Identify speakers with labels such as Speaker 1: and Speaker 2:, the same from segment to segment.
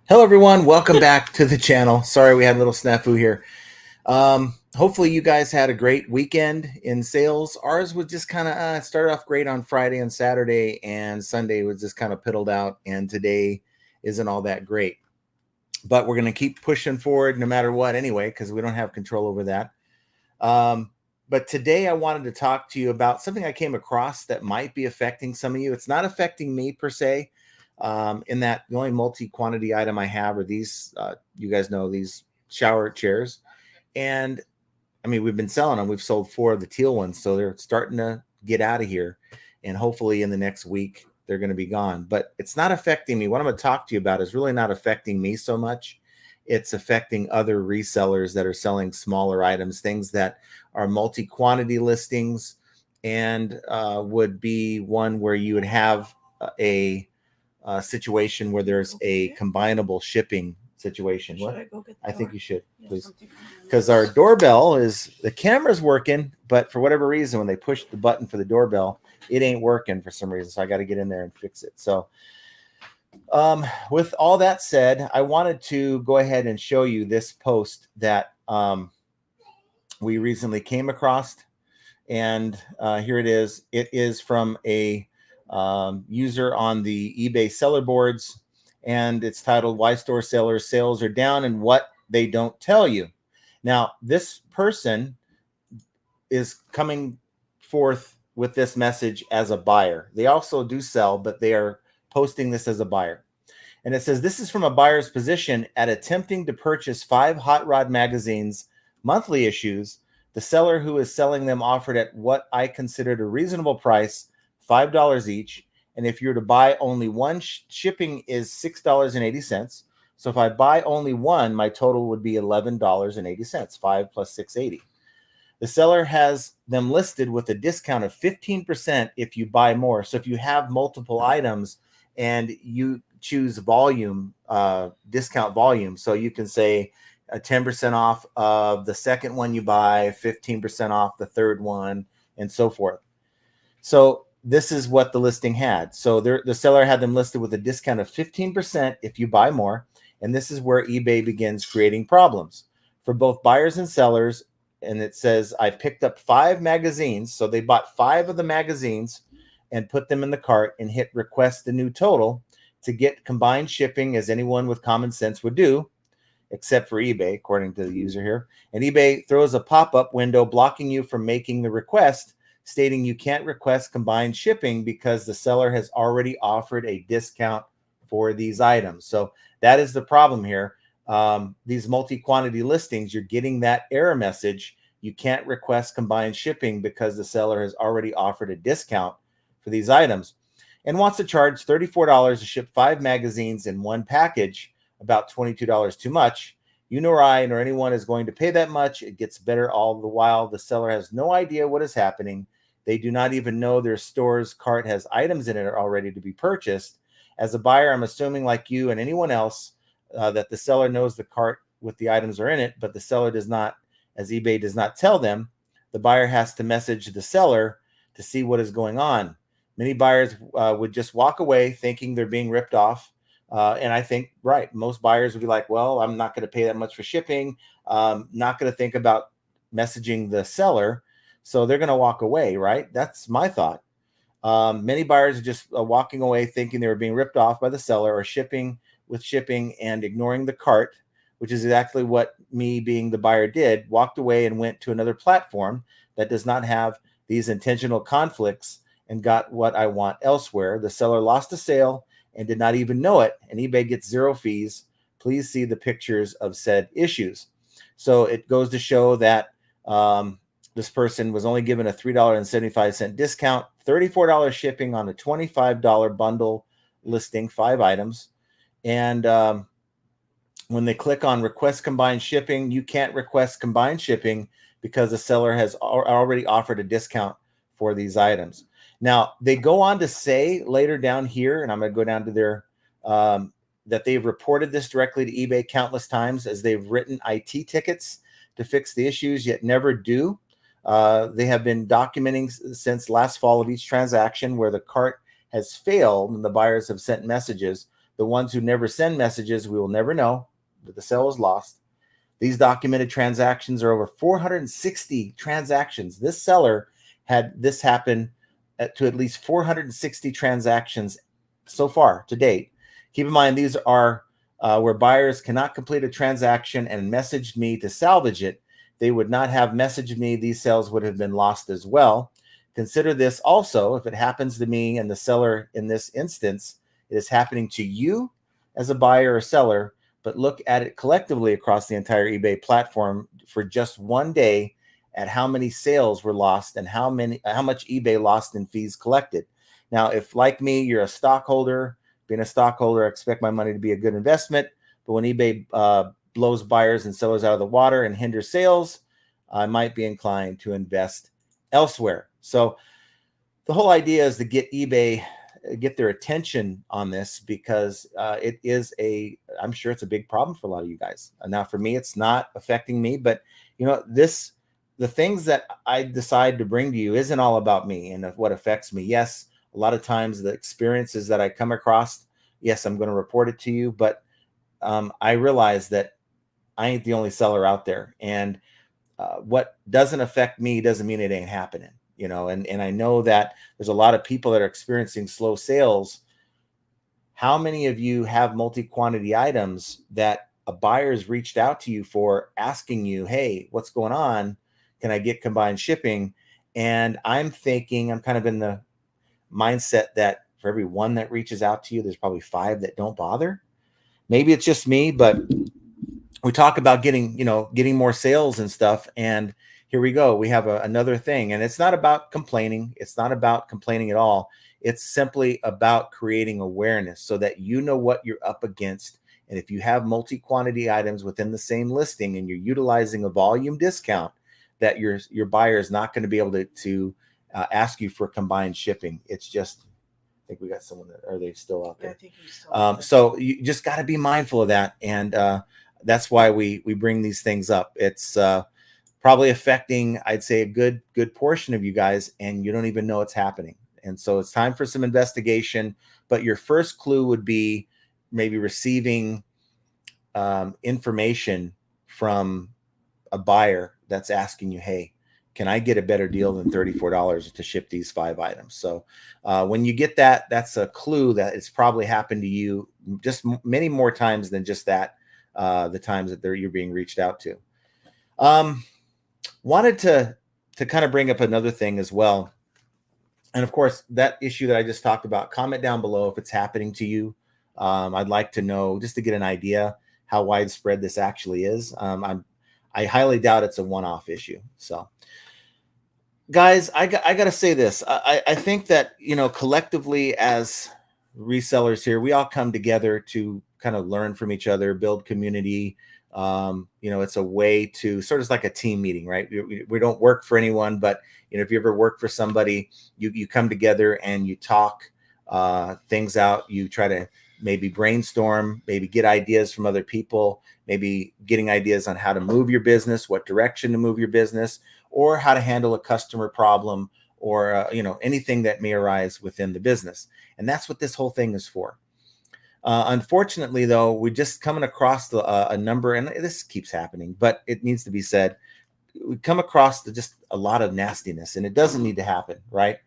Speaker 1: Hello, everyone. Welcome back to the channel. Sorry, we had a little snafu here. Hopefully, you guys had a great weekend in sales. Ours was just kind of started off great on Friday and Saturday, and Sunday was just kind of piddled out, and today isn't all that great. But we're going to keep pushing forward no matter what anyway, because we don't have control over that. But today I wanted to talk to you about something I came across that might be affecting some of you. It's not affecting me per se. In that the only multi-quantity item I have are these, you guys know, these shower chairs. And I mean, we've been selling them. We've sold 4 of the teal ones. So they're starting to get out of here. And hopefully in the next week, they're going to be gone. But it's not affecting me. What I'm going to talk to you about is really not affecting me so much. It's affecting other resellers that are selling smaller items, things that are multi-quantity listings, and would be one where you would have a situation where there's a combinable shipping situation. What?
Speaker 2: Should I go get the
Speaker 1: I think
Speaker 2: door?
Speaker 1: you should,
Speaker 2: Yes,
Speaker 1: please.
Speaker 2: I'm taking it.
Speaker 1: Because our doorbell the camera's working, but for whatever reason, when they push the button for the doorbell, it ain't working for some reason. So I got to get in there and fix it. So with all that said, I wanted to go ahead and show you this post that we recently came across. And here it is. It is from a user on the eBay seller boards, and it's titled "Why Store Sellers Sales Are Down and What They Don't Tell You." Now, this person is coming forth with this message as a buyer. They also do sell, but they are posting this as a buyer. And it says, "This is from a buyer's position at attempting to purchase 5 Hot Rod magazines, monthly issues. The seller who is selling them offered at what I considered a reasonable price, $5 each. And if you're to buy only one, shipping is $6.80. So if I buy only one, my total would be $11.80, 5 plus 680. The seller has them listed with a discount of 15% if you buy more. So if you have multiple items and you choose volume, discount volume, so you can say 10% off of the second one you buy, 15% off the third one, and so forth. So this is what the listing had. So the seller had them listed with a discount of 15% if you buy more. And this is where eBay begins creating problems for both buyers and sellers. And it says, I picked up 5 magazines. So they bought 5 of the magazines and put them in the cart and hit request a new total to get combined shipping, as anyone with common sense would do, except for eBay, according to the user here. And eBay throws a pop-up window blocking you from making the request, stating you can't request combined shipping because the seller has already offered a discount for these items. So that is the problem here. These multi-quantity listings, you're getting that error message. You can't request combined shipping because the seller has already offered a discount for these items and wants to charge $34 to ship 5 magazines in one package, about $22 too much. You nor I nor anyone is going to pay that much. It gets better all the while. The seller has no idea what is happening. They do not even know their store's cart has items in it already to be purchased. As a buyer, I'm assuming, like you and anyone else, that the seller knows the cart with the items are in it, but the seller does not, as eBay does not tell them. The buyer has to message the seller to see what is going on. Many buyers would just walk away thinking they're being ripped off. And I think, right, most buyers would be like, well, I'm not going to pay that much for shipping. Not going to think about messaging the seller. So they're going to walk away, right? That's my thought. Many buyers are just walking away thinking they were being ripped off by the seller or shipping and ignoring the cart, which is exactly what me being the buyer did, walked away and went to another platform that does not have these intentional conflicts and got what I want elsewhere. The seller lost a sale and did not even know it, and eBay gets 0 fees. Please see the pictures of said issues. So it goes to show that this person was only given a $3.75 discount, $34 shipping on a $25 bundle listing, 5 items. And when they click on request combined shipping, you can't request combined shipping because the seller has already offered a discount for these items. Now, they go on to say later down here, and I'm going to go down to their, that they've reported this directly to eBay countless times as they've written IT tickets to fix the issues, yet never do. They have been documenting since last fall of each transaction where the cart has failed and the buyers have sent messages, the ones who never send messages, we will never know that the sale was lost. These documented transactions are over 460 transactions. This seller had this happen to at least 460 transactions so far to date. Keep in mind, these are where buyers cannot complete a transaction and messaged me to salvage it. They would not have messaged me. These sales would have been lost as well. Consider this also, if it happens to me and the seller in this instance, it is happening to you as a buyer or seller, but look at it collectively across the entire eBay platform for just one day at how many sales were lost and how much eBay lost in fees collected. Now, if like me, you're a stockholder, being a stockholder, I expect my money to be a good investment, but when eBay blows buyers and sellers out of the water and hinders sales, I might be inclined to invest elsewhere. So the whole idea is to get eBay, get their attention on this, because it is I'm sure it's a big problem for a lot of you guys. Now, for me, it's not affecting me, but the things that I decide to bring to you isn't all about me and what affects me. Yes, a lot of times the experiences that I come across, yes, I'm going to report it to you, but I realize that I ain't the only seller out there, and what doesn't affect me doesn't mean it ain't happening. And I know that there's a lot of people that are experiencing slow sales. How many of you have multi-quantity items that a buyer's reached out to you for, asking you, hey, what's going on? Can I get combined shipping? And I'm thinking, I'm kind of in the mindset that for every one that reaches out to you, there's probably 5 that don't bother. Maybe it's just me, but we talk about getting more sales and stuff. And here we go. We have another thing, and it's not about complaining. It's not about complaining at all. It's simply about creating awareness so that you know what you're up against. And if you have multi-quantity items within the same listing and you're utilizing a volume discount, that your buyer is not going to be able to ask you for combined shipping. It's just, I think we got someone are they still out there? Yeah, I think he's still out there. So you just got to be mindful of that. And that's why we bring these things up. It's probably affecting, I'd say, a good portion of you guys, and you don't even know it's happening. And so it's time for some investigation. But your first clue would be maybe receiving information from a buyer that's asking you, hey, can I get a better deal than $34 to ship these 5 items? So when you get that, that's a clue that it's probably happened to you just many more times than just that, the times that you're being reached out to. Wanted to kind of bring up another thing as well. And of course, that issue that I just talked about, comment down below if it's happening to you. I'd like to know, just to get an idea how widespread this actually is. I highly doubt it's a one-off issue. So guys, I got to say this. I think that, collectively as resellers here, we all come together to kind of learn from each other, build community. It's a way to sort of like a team meeting, right? We don't work for anyone, but if you ever work for somebody, you come together and you talk things out. You try to maybe brainstorm, maybe get ideas from other people, maybe getting ideas on how to move your business, what direction to move your business, or how to handle a customer problem, or anything that may arise within the business. And that's what this whole thing is for. Unfortunately, though, we're just coming across a number, and this keeps happening, but it needs to be said. We come across just a lot of nastiness, and it doesn't need to happen, right?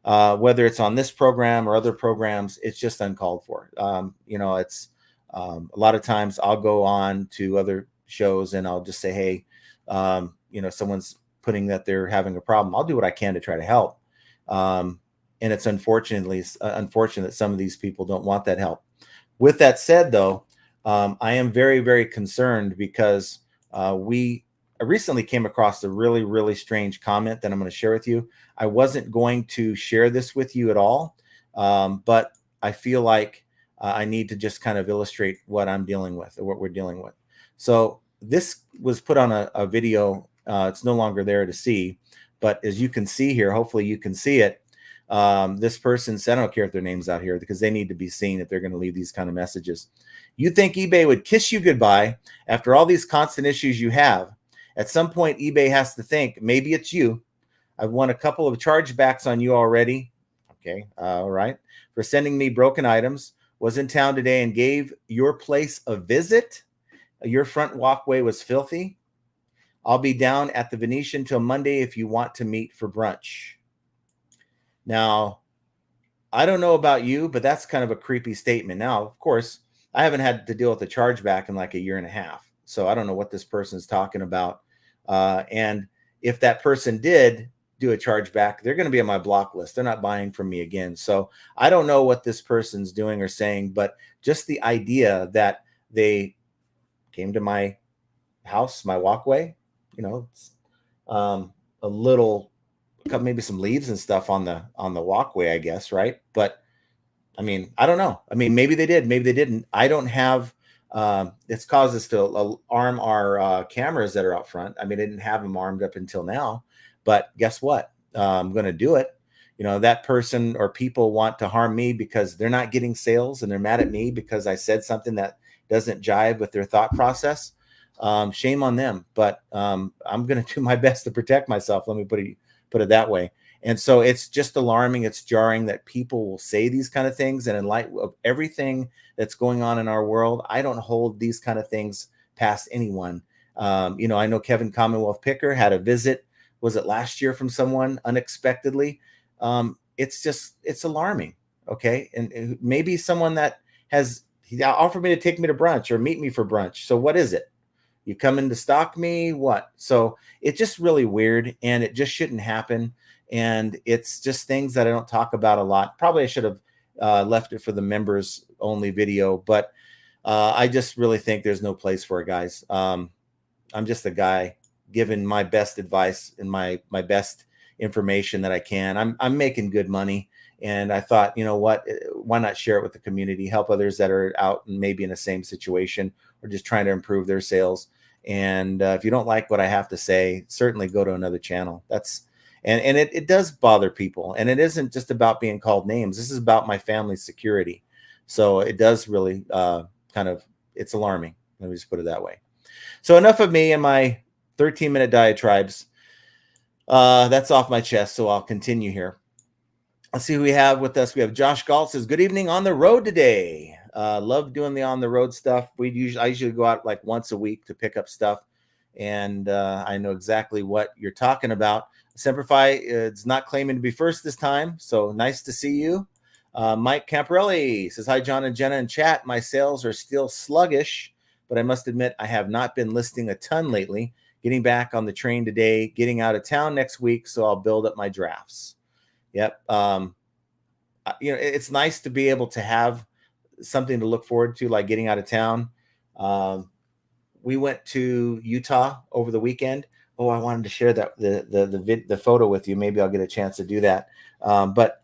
Speaker 1: Whether it's on this program or other programs, it's just uncalled for. It's a lot of times I'll go on to other shows and I'll just say, hey, someone's putting that they're having a problem. I'll do what I can to try to help. And it's unfortunate that some of these people don't want that help. With that said, though, I am very, very concerned because I recently came across a really, really strange comment that I'm going to share with you. I wasn't going to share this with you at all, but I feel like I need to just kind of illustrate what I'm dealing with, or what we're dealing with. So this was put on a video. It's no longer there to see, but as you can see here, hopefully you can see it. This person said, I don't care if their name's out here because they need to be seen if they're going to leave these kind of messages. You think eBay would kiss you goodbye after all these constant issues you have? At some point, eBay has to think, maybe it's you. I've won a couple of chargebacks on you already. Okay. All right. For sending me broken items. was in town today and gave your place a visit. Your front walkway was filthy. I'll be down at the Venetian till Monday if you want to meet for brunch. Now, I don't know about you, but that's kind of a creepy statement. Now, of course, I haven't had to deal with a chargeback in like a year and a half. So I don't know what this person's talking about. And if that person did do a chargeback, they're going to be on my block list. They're not buying from me again. So I don't know what this person's doing or saying, but just the idea that they came to my house, my walkway, it's, a little, maybe some leaves and stuff on the walkway, I guess, right? But I mean, I don't know. I mean, maybe they did, maybe they didn't. I don't have. It's caused us to arm our cameras that are out front. I mean, I didn't have them armed up until now, but guess what? I'm going to do it. That person or people want to harm me because they're not getting sales and they're mad at me because I said something that doesn't jive with their thought process. Shame on them, but I'm going to do my best to protect myself. Let me put it that way. And so it's just alarming. It's jarring that people will say these kind of things. And in light of everything that's going on in our world, I don't hold these kind of things past anyone. I know Kevin Commonwealth Picker had a visit. Was it last year from someone unexpectedly? It's alarming. Okay. And maybe someone that he offered me to take me to brunch or meet me for brunch. So what is it? You come in to stalk me? What? So it's just really weird and it just shouldn't happen. And it's just things that I don't talk about a lot. Probably I should have left it for the members only video, but I just really think there's no place for it, guys. I'm just a guy giving my best advice and my best information that I can. I'm making good money. And I thought, you know what, why not share it with the community, help others that are out and maybe in the same situation or just trying to improve their sales. And if you don't like what I have to say, certainly go to another channel. And it does bother people. And it isn't just about being called names. This is about my family's security. So it does really it's alarming. Let me just put it that way. So enough of me and my 13-minute diatribes. That's off my chest. So I'll continue here. Let's see who we have with us. We have Josh Galt says, good evening, on the road today. Love doing the on the road stuff. I usually go out like once a week to pick up stuff. And I know exactly what you're talking about. Semperfi is not claiming to be first this time. So nice to see you. Mike Camparelli says, hi, John and Jenna in chat. My sales are still sluggish, but I must admit I have not been listing a ton lately. Getting back on the train today, getting out of town next week. So I'll build up my drafts. Yep. It's nice to be able to have something to look forward to, like getting out of town. We went to Utah over the weekend. Oh, I wanted to share that the photo with you. Maybe I'll get a chance to do that. But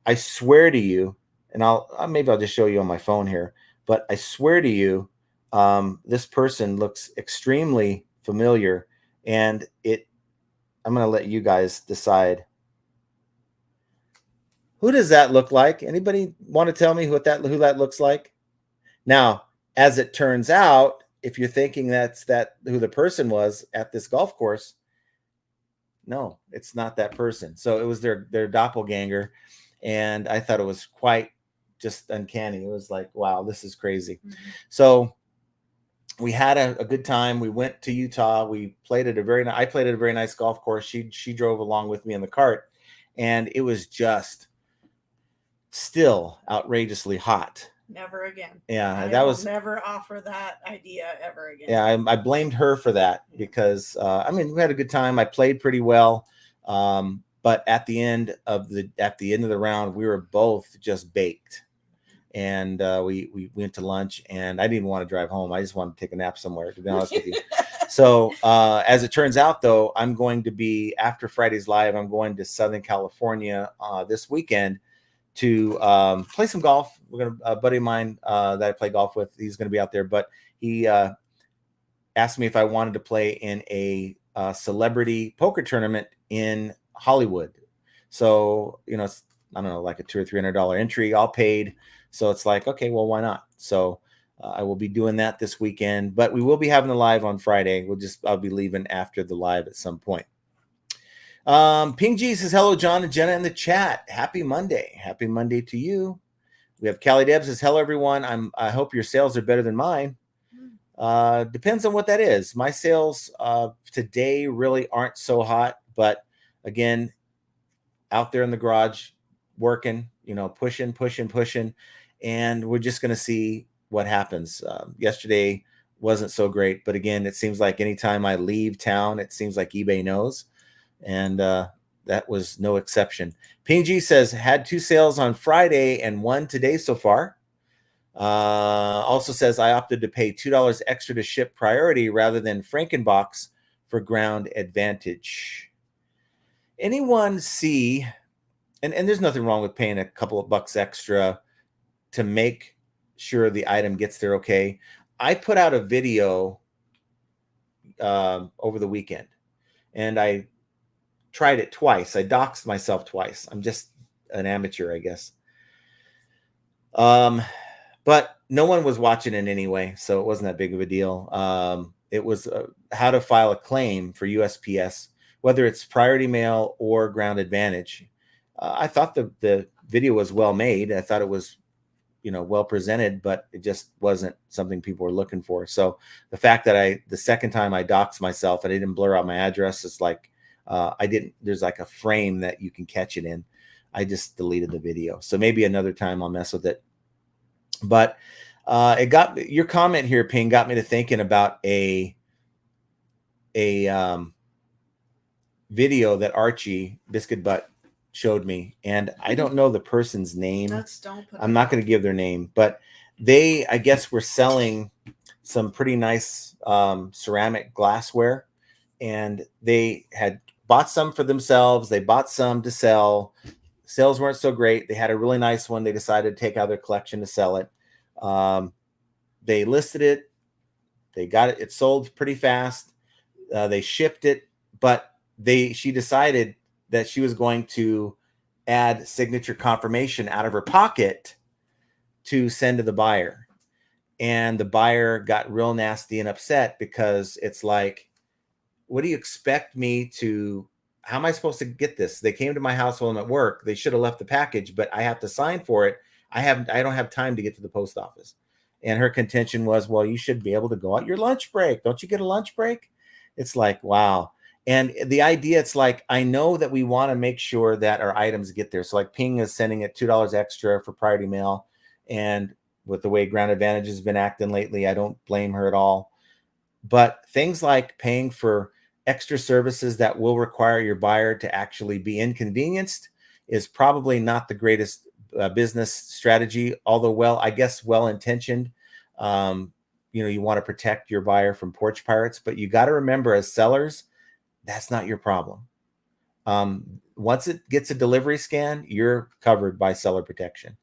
Speaker 1: I swear to you, and maybe I'll just show you on my phone here. But I swear to you, this person looks extremely familiar, and I'm going to let you guys decide. Who does that look like? Anybody want to tell me who that looks like? Now, as it turns out, if you're thinking that's who the person was at this golf course, no, it's not that person. So it was their doppelganger, and I thought it was quite just uncanny. It was like, wow, this is crazy. Mm-hmm. So we had a good time. We went to Utah. I played at a very nice golf course. She drove along with me in the cart, and it was just still outrageously hot.
Speaker 2: Never again.
Speaker 1: Yeah,
Speaker 2: I will never offer that idea ever again.
Speaker 1: Yeah, I blamed her for that because we had a good time. I played pretty well, but at the end of the round, we were both just baked, and we went to lunch. And I didn't even want to drive home. I just wanted to take a nap somewhere, to be honest with you. So as it turns out, though, I'm going to be, after Friday's live, I'm going to Southern California this weekend to play some golf. We're gonna a buddy of mine that I play golf with. He's gonna be out there, but he asked me if I wanted to play in a celebrity poker tournament in Hollywood. So it's, I don't know, like a $200 or $300 entry, all paid. So it's like, okay, well, why not? So I will be doing that this weekend, but we will be having the live on Friday. I'll be leaving after the live at some point. Ping G says, hello, John and Jenna in the chat. Happy Monday. Happy Monday to you. We have Callie Deb says, hello, everyone. I hope your sales are better than mine. Depends on what that is. My sales today really aren't so hot, but again, out there in the garage working, pushing. And we're just going to see what happens. Yesterday wasn't so great, but again, it seems like anytime I leave town, it seems like eBay knows. And that was no exception. PNG says, had 2 sales on Friday and 1 today so far. Also says, I opted to pay $2 extra to ship priority rather than Frankenbox for ground advantage. Anyone see, and there's nothing wrong with paying a couple of bucks extra to make sure the item gets there okay. I put out a video over the weekend, and I tried it twice. I doxed myself twice. I'm just an amateur, I guess. But no one was watching it anyway, so it wasn't that big of a deal. It was how to file a claim for USPS, whether it's priority mail or ground advantage. I thought the video was well made. I thought it was, well presented, but it just wasn't something people were looking for. So the fact that the second time I doxed myself and I didn't blur out my address, it's like there's like a frame that you can catch it in. I just deleted the video. So maybe another time I'll mess with it. But your comment here, Ping, got me to thinking about a video that Archie Biscuit Butt showed me, and I don't know the person's name. I'm not going to give their name, but they, I guess, were selling some pretty nice ceramic glassware, and they had bought some for themselves. They bought some to sell. Sales weren't so great. They had a really nice one. They decided to take out of their collection to sell it. They listed it. They got it. It sold pretty fast. They shipped it, but she decided that she was going to add signature confirmation out of her pocket to send to the buyer. And the buyer got real nasty and upset because it's like, what do you expect me to, how am I supposed to get this? They came to my house while I'm at work. They should have left the package, but I have to sign for it. I don't have time to get to the post office. And her contention was, well, you should be able to go out your lunch break. Don't you get a lunch break? It's like, wow. And the idea, it's like, I know that we want to make sure that our items get there. So like Ping is sending it $2 extra for priority mail. And with the way Ground Advantage has been acting lately, I don't blame her at all. But things like paying for extra services that will require your buyer to actually be inconvenienced is probably not the greatest business strategy, although well-intentioned. You want to protect your buyer from porch pirates, but you got to remember, as sellers, that's not your problem. Once it gets a delivery scan, you're covered by seller protection.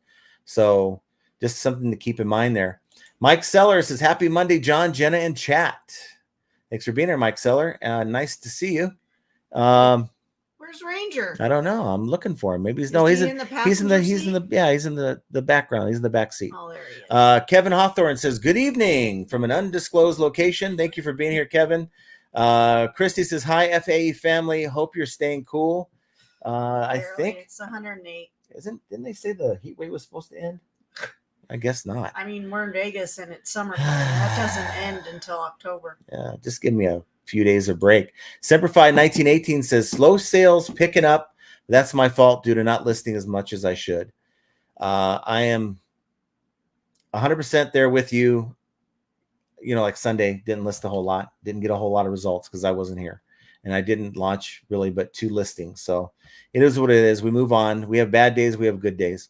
Speaker 1: So just something to keep in mind there. Mike Seller says, happy Monday, John, Jenna, and chat. Thanks for being here, Mike Seller. Nice to see you.
Speaker 2: Where's Ranger?
Speaker 1: I don't know. I'm looking for him. Maybe he's in the background. He's in the back seat.
Speaker 2: Oh, there he is.
Speaker 1: Kevin Hawthorne says, good evening from an undisclosed location. Thank you for being here, Kevin. Christy says, hi, FAE family. Hope you're staying cool. I think
Speaker 2: it's 108.
Speaker 1: Didn't they say the heat wave was supposed to end? I guess not.
Speaker 2: I mean, we're in Vegas and it's summertime. That doesn't end until October.
Speaker 1: Yeah, just give me a few days of break. Semperfi 1918 says, slow sales picking up. That's my fault due to not listing as much as I should. I am 100% there with you. Like Sunday, didn't list a whole lot, didn't get a whole lot of results because I wasn't here. And I didn't launch really but 2 listings. So it is what it is. We move on. We have bad days. We have good days.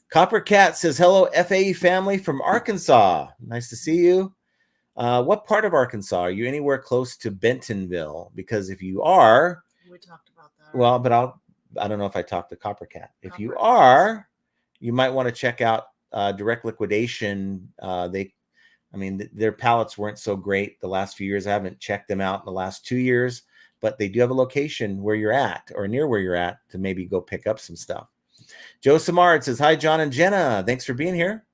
Speaker 1: Copper Cat says, hello, FAE family from Arkansas. Nice to see you. What part of Arkansas? Are you anywhere close to Bentonville? Because if you are,
Speaker 2: we talked about that.
Speaker 1: Well, but I don't know if I talked to Copper Cat. If you are, you might want to check out Direct Liquidation. Their pallets weren't so great the last few years. I haven't checked them out in the last 2 years, but they do have a location where you're at or near where you're at to maybe go pick up some stuff. Joe Samard says, hi, John and Jenna. Thanks for being here.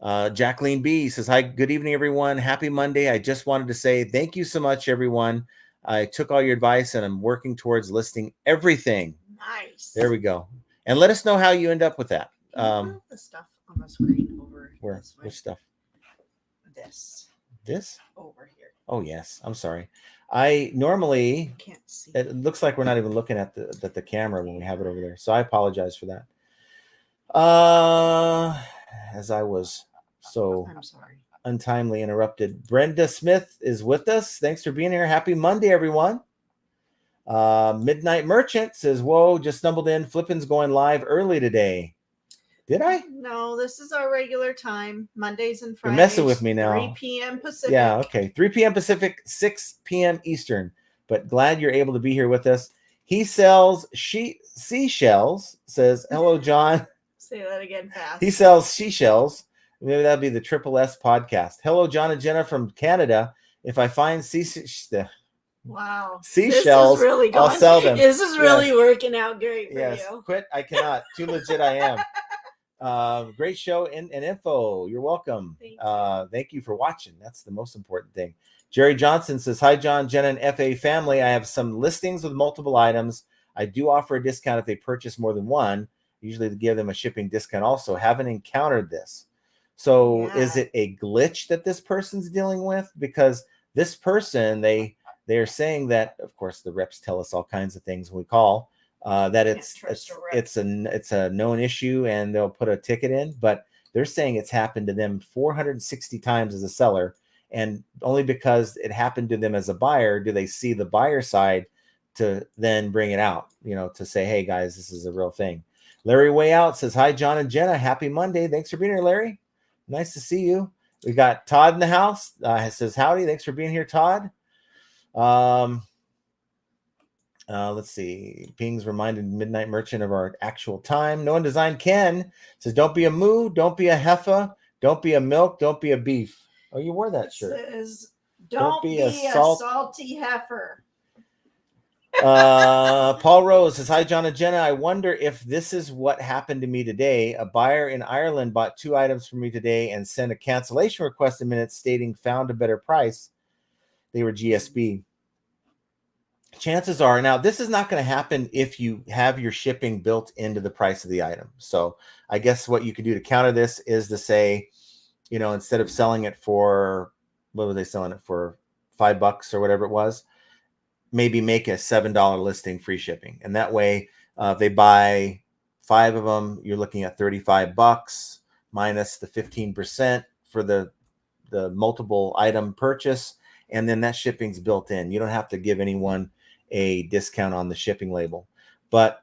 Speaker 1: Jacqueline B says, hi, good evening, everyone. Happy Monday. I just wanted to say thank you so much, everyone. I took all your advice and I'm working towards listing everything.
Speaker 2: Nice.
Speaker 1: There we go. And let us know how you end up with that.
Speaker 2: Can you move the stuff on the screen over
Speaker 1: Where?
Speaker 2: this way.
Speaker 1: Which stuff?
Speaker 2: This over here.
Speaker 1: Oh yes, I'm sorry. I normally
Speaker 2: Can't see.
Speaker 1: it looks like we're not even looking at the camera when we have it over there, so I apologize for that. As I was so
Speaker 2: I'm sorry.
Speaker 1: untimely interrupted. Brenda Smith is with us. Thanks for being here. Happy Monday, everyone. Midnight Merchant says, "Whoa, just stumbled in. Flippin's going live early today." Did I?
Speaker 2: No, this is our regular time. Mondays and
Speaker 1: You're
Speaker 2: Fridays.
Speaker 1: messing with me now.
Speaker 2: 3 p.m. Pacific.
Speaker 1: Yeah, okay. 3 p.m. Pacific, 6 p.m. Eastern. But glad you're able to be here with us. He sells seashells. Says, "Hello, John."
Speaker 2: Say that again fast.
Speaker 1: He sells seashells. Maybe that'd be the Triple S podcast. "Hello, John and Jenna from Canada. If I find
Speaker 2: Wow.
Speaker 1: seashells,
Speaker 2: This is really
Speaker 1: I'll sell them."
Speaker 2: This is really working out great for you.
Speaker 1: Quit. I cannot. Too legit I am. Great show and info. You're welcome. Thank you for watching. That's the most important thing. Jerry Johnson says, "Hi, John, Jenna, and FA family. I have some listings with multiple items. I do offer a discount if they purchase more than one. Usually to give them a shipping discount also. Haven't encountered this. So is it a glitch that this person's dealing with? Because this person, they're saying that, of course, the reps tell us all kinds of things when we call, that it's a known issue and they'll put a ticket in, but they're saying it's happened to them 460 times as a seller, and only because it happened to them as a buyer do they see the buyer side to then bring it out, to say, hey guys, this is a real thing." Larry Way Out says, "Hi, John and Jenna. Happy Monday. Thanks for being here, Larry. Nice to see you." We got Todd in the house. He says, "Howdy. Thanks for being here, Todd." Let's see. Pings reminded Midnight Merchant of our actual time. No One Designed Ken says, "Don't be a moo. Don't be a heifer. Don't be a milk. Don't be a beef." Oh, you wore that shirt.
Speaker 2: It says, don't be a salty heifer.
Speaker 1: Paul Rose says, "Hi, John and Jenna. I wonder if this is what happened to me today. A buyer in Ireland bought 2 items from me today and sent a cancellation request in minutes stating found a better price. They were GSB. Chances are, now this is not going to happen if you have your shipping built into the price of the item. So I guess what you could do to counter this is to say, instead of selling it for, what were they selling it for? $5 or whatever it was. Maybe make a $7 listing, free shipping. And that way, if they buy 5 of them, you're looking at $35 minus the 15% for the multiple item purchase. And then that shipping's built in. You don't have to give anyone a discount on the shipping label. But,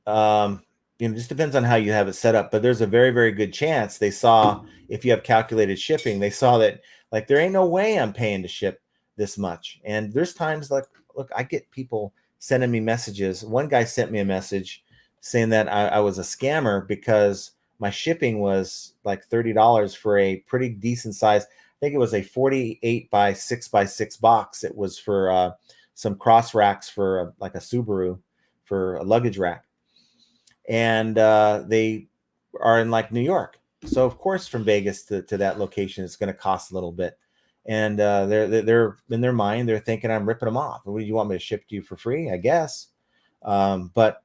Speaker 1: it just depends on how you have it set up. But there's a very, very good chance they saw, if you have calculated shipping, they saw that, like, there ain't no way I'm paying to ship this much. And there's times like, look, I get people sending me messages. One guy sent me a message saying that I was a scammer because my shipping was like $30 for a pretty decent size. I think it was a 48 by 6 by 6 box. It was for some cross racks for like a Subaru, for a luggage rack. And they are in like New York. So of course, from Vegas to that location, it's going to cost a little bit. And they're in their mind, they're thinking I'm ripping them off. What do you want me to ship to you for free? I guess. But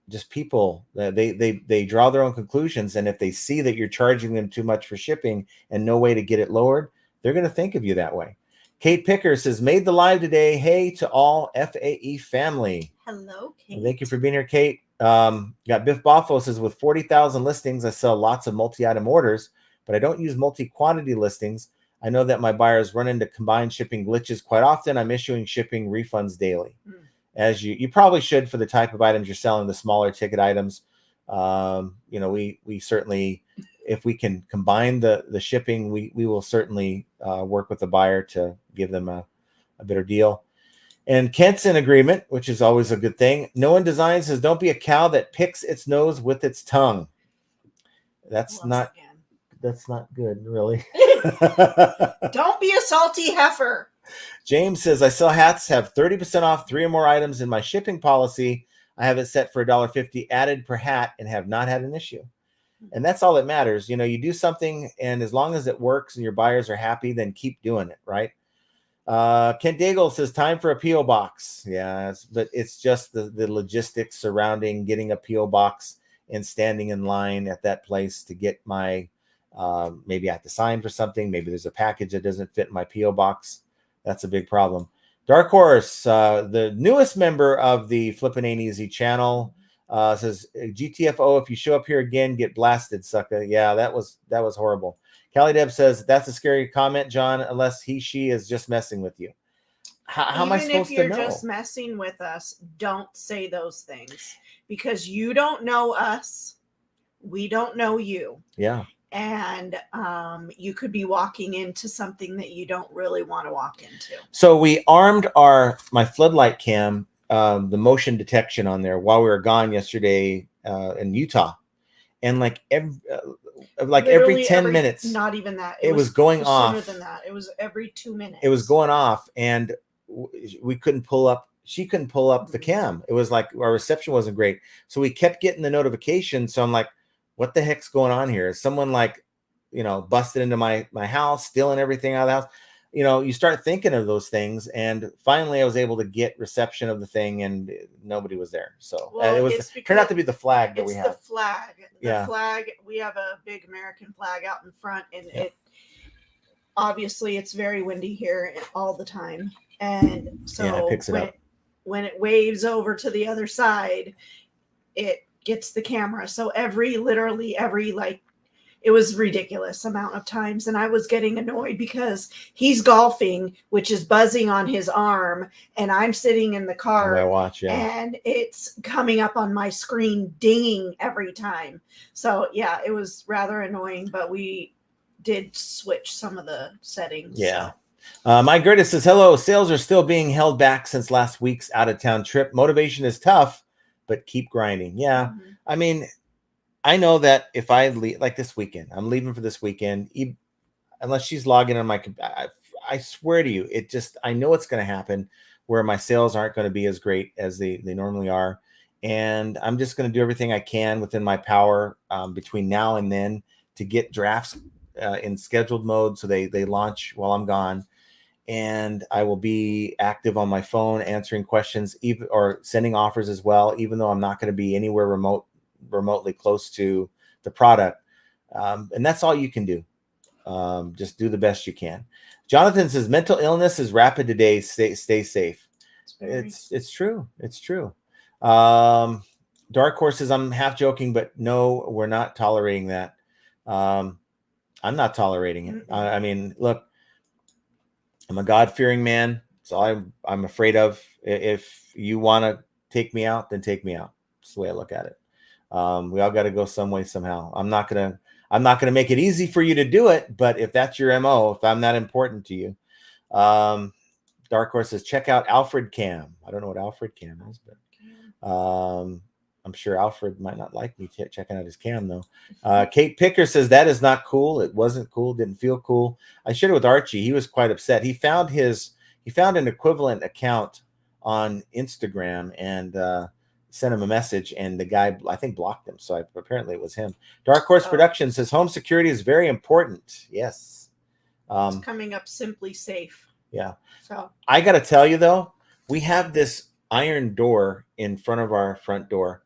Speaker 1: just people, they draw their own conclusions. And if they see that you're charging them too much for shipping and no way to get it lowered, they're going to think of you that way. Kate Picker says, "Made the live today. Hey to all FAE family."
Speaker 2: Hello, Kate.
Speaker 1: Well, thank you for being here, Kate. Got Biff Boffo says, "With 40,000 listings, I sell lots of multi-item orders, but I don't use multi-quantity listings. I know that my buyers run into combined shipping glitches quite often. I'm issuing shipping refunds daily." As you probably should for the type of items you're selling, the smaller ticket items. We certainly, if we can combine the shipping, we will certainly work with the buyer to give them a better deal. And Kent's in agreement, which is always a good thing. No One Design says, "Don't be a cow that picks its nose with its tongue." That's not good, really.
Speaker 2: Don't be a salty heifer.
Speaker 1: James says, "I sell hats, have 30% off 3 or more items in my shipping policy. I have it set for $1.50 added per hat and have not had an issue." And that's all that matters. You do something, and as long as it works and your buyers are happy, then keep doing it, right? Kent Daigle says, "Time for a P.O. box." Yeah, but it's just the logistics surrounding getting a P.O. box and standing in line at that place to get my, maybe I have to sign for something. Maybe there's a package that doesn't fit in my P.O. box. That's a big problem. Dark Horse, the newest member of the Flippin' Ain't Easy channel, says, GTFO, if you show up here again, get blasted, sucker. Yeah, that was horrible. Callie Deb says, that's a scary comment, John, unless she is just messing with you. How am I supposed to know?
Speaker 2: Even if you're just messing with us, don't say those things, because you don't know us. We don't know you.
Speaker 1: Yeah.
Speaker 2: And you could be walking into something that you don't really want to walk into.
Speaker 1: So we armed my floodlight cam, the motion detection on there while we were gone yesterday in Utah. And like every 10 minutes,
Speaker 2: not even that.
Speaker 1: It was going off.
Speaker 2: Sooner than that. It was every 2 minutes.
Speaker 1: It was going off, and we couldn't pull up. She couldn't pull up the cam. It was like our reception wasn't great. So we kept getting the notification. So I'm like, what the heck's going on here? Is someone busted into my house, stealing everything out of the house? You start thinking of those things, and finally I was able to get reception of the thing, and nobody was there. So it turned out to be the flag that we have.
Speaker 2: It's the flag. The flag. We have a big American flag out in front, and it obviously it's very windy here all the time, and so
Speaker 1: it picks it up.
Speaker 2: When it waves over to the other side, it gets the camera. So literally every it was ridiculous amount of times. And I was getting annoyed because he's golfing, which is buzzing on his arm. And I'm sitting in the car and it's coming up on my screen, dinging every time. So yeah, it was rather annoying, but we did switch some of the settings.
Speaker 1: Yeah. Mike Gertis says, hello, sales are still being held back since last week's out of town trip. Motivation is tough, but keep grinding. Yeah. Mm-hmm. I mean, I know that if I leave, like this weekend, I'm leaving for this weekend, unless she's logging on my computer, I swear to you, I know it's going to happen where my sales aren't going to be as great as they normally are. And I'm just going to do everything I can within my power between now and then to get drafts in scheduled mode so they launch while I'm gone. And I will be active on my phone, answering questions, or sending offers as well, even though I'm not going to be anywhere remotely close to the product. And that's all you can do. Just do the best you can. Jonathan says, mental illness is rapid today. Stay safe. It's true. It's true. Dark Horse says, I'm half joking, but no, we're not tolerating that. I'm not tolerating it. I mean, look, I'm a God-fearing man. That's all I'm afraid of. If you want to take me out, then take me out. That's the way I look at it. We all got to go some way, somehow. I'm not gonna make it easy for you to do it, but if that's your MO, if I'm that important to you, Dark Horse says, check out Alfred Cam. I don't know what Alfred Cam is, but I'm sure Alfred might not like me checking out his cam though. Kate Picker says, that is not cool. It wasn't cool. Didn't feel cool. I shared it with Archie. He was quite upset. He found an equivalent account on Instagram and sent him a message, and the guy, I think, blocked him. So apparently it was him. Dark Horse Production says, home security is very important. Yes.
Speaker 2: It's coming up Simply Safe.
Speaker 1: Yeah.
Speaker 2: So
Speaker 1: I got to tell you though, we have this iron door in front of our front door,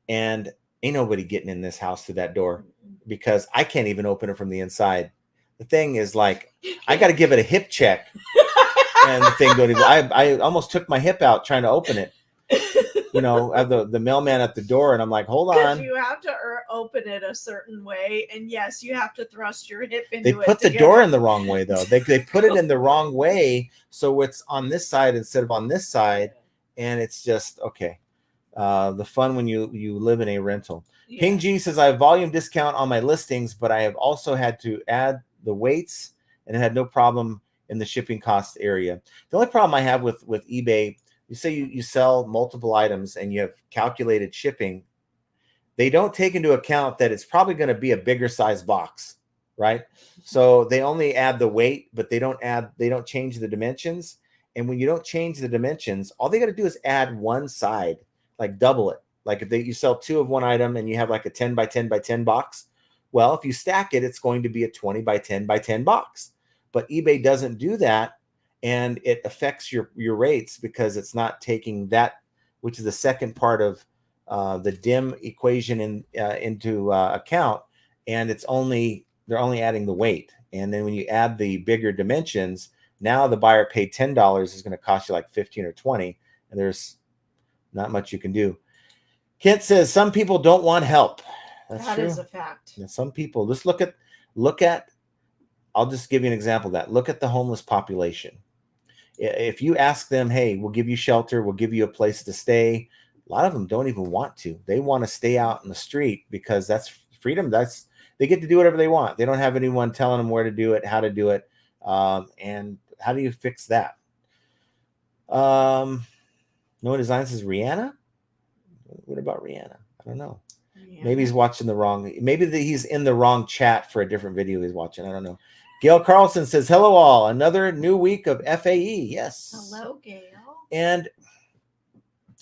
Speaker 1: and ain't nobody getting in this house through that door because I can't even open it from the inside. The thing is like, I got to give it a hip check. And the thing I almost took my hip out trying to open it. I have the mailman at the door, and I'm like, hold on.
Speaker 2: You have to open it a certain way, and yes, you have to thrust your hip into it.
Speaker 1: They put the door in the wrong way, though. They put it in the wrong way, so it's on this side instead of on this side, and it's just okay. The fun when you live in a rental. Yeah. Ping G says, I have volume discount on my listings, but I have also had to add the weights, and it had no problem in the shipping cost area. The only problem I have with eBay, you say you sell multiple items and you have calculated shipping, they don't take into account that it's probably going to be a bigger size box, right? So they only add the weight, but they don't change the dimensions. And when you don't change the dimensions, all they got to do is add one side, like double it. Like if you sell two of one item and you have like a 10 by 10 by 10 box, well, if you stack it, it's going to be a 20 by 10 by 10 box. But eBay doesn't do that, and it affects your rates because it's not taking that, which is the second part of the dim equation into account, and they're only adding the weight. And then when you add the bigger dimensions, now the buyer paid $10 is going to cost you like 15 or 20, and there's not much you can do. Kent says some people don't want help. That's true.
Speaker 2: That is a fact.
Speaker 1: And some people, just look at, I'll just give you an example of that. Look at the homeless population. If you ask them, hey, we'll give you shelter, we'll give you a place to stay, a lot of them don't even want to. They want to stay out in the street because that's freedom. They get to do whatever they want. They don't have anyone telling them where to do it, how to do it. And how do you fix that? No Design says Rihanna. What about Rihanna? I don't know. Yeah. Maybe he's watching maybe he's in the wrong chat for a different video he's watching. I don't know. Gail Carlson says, hello all. Another new week of FAE. Yes.
Speaker 2: Hello, Gail.
Speaker 1: And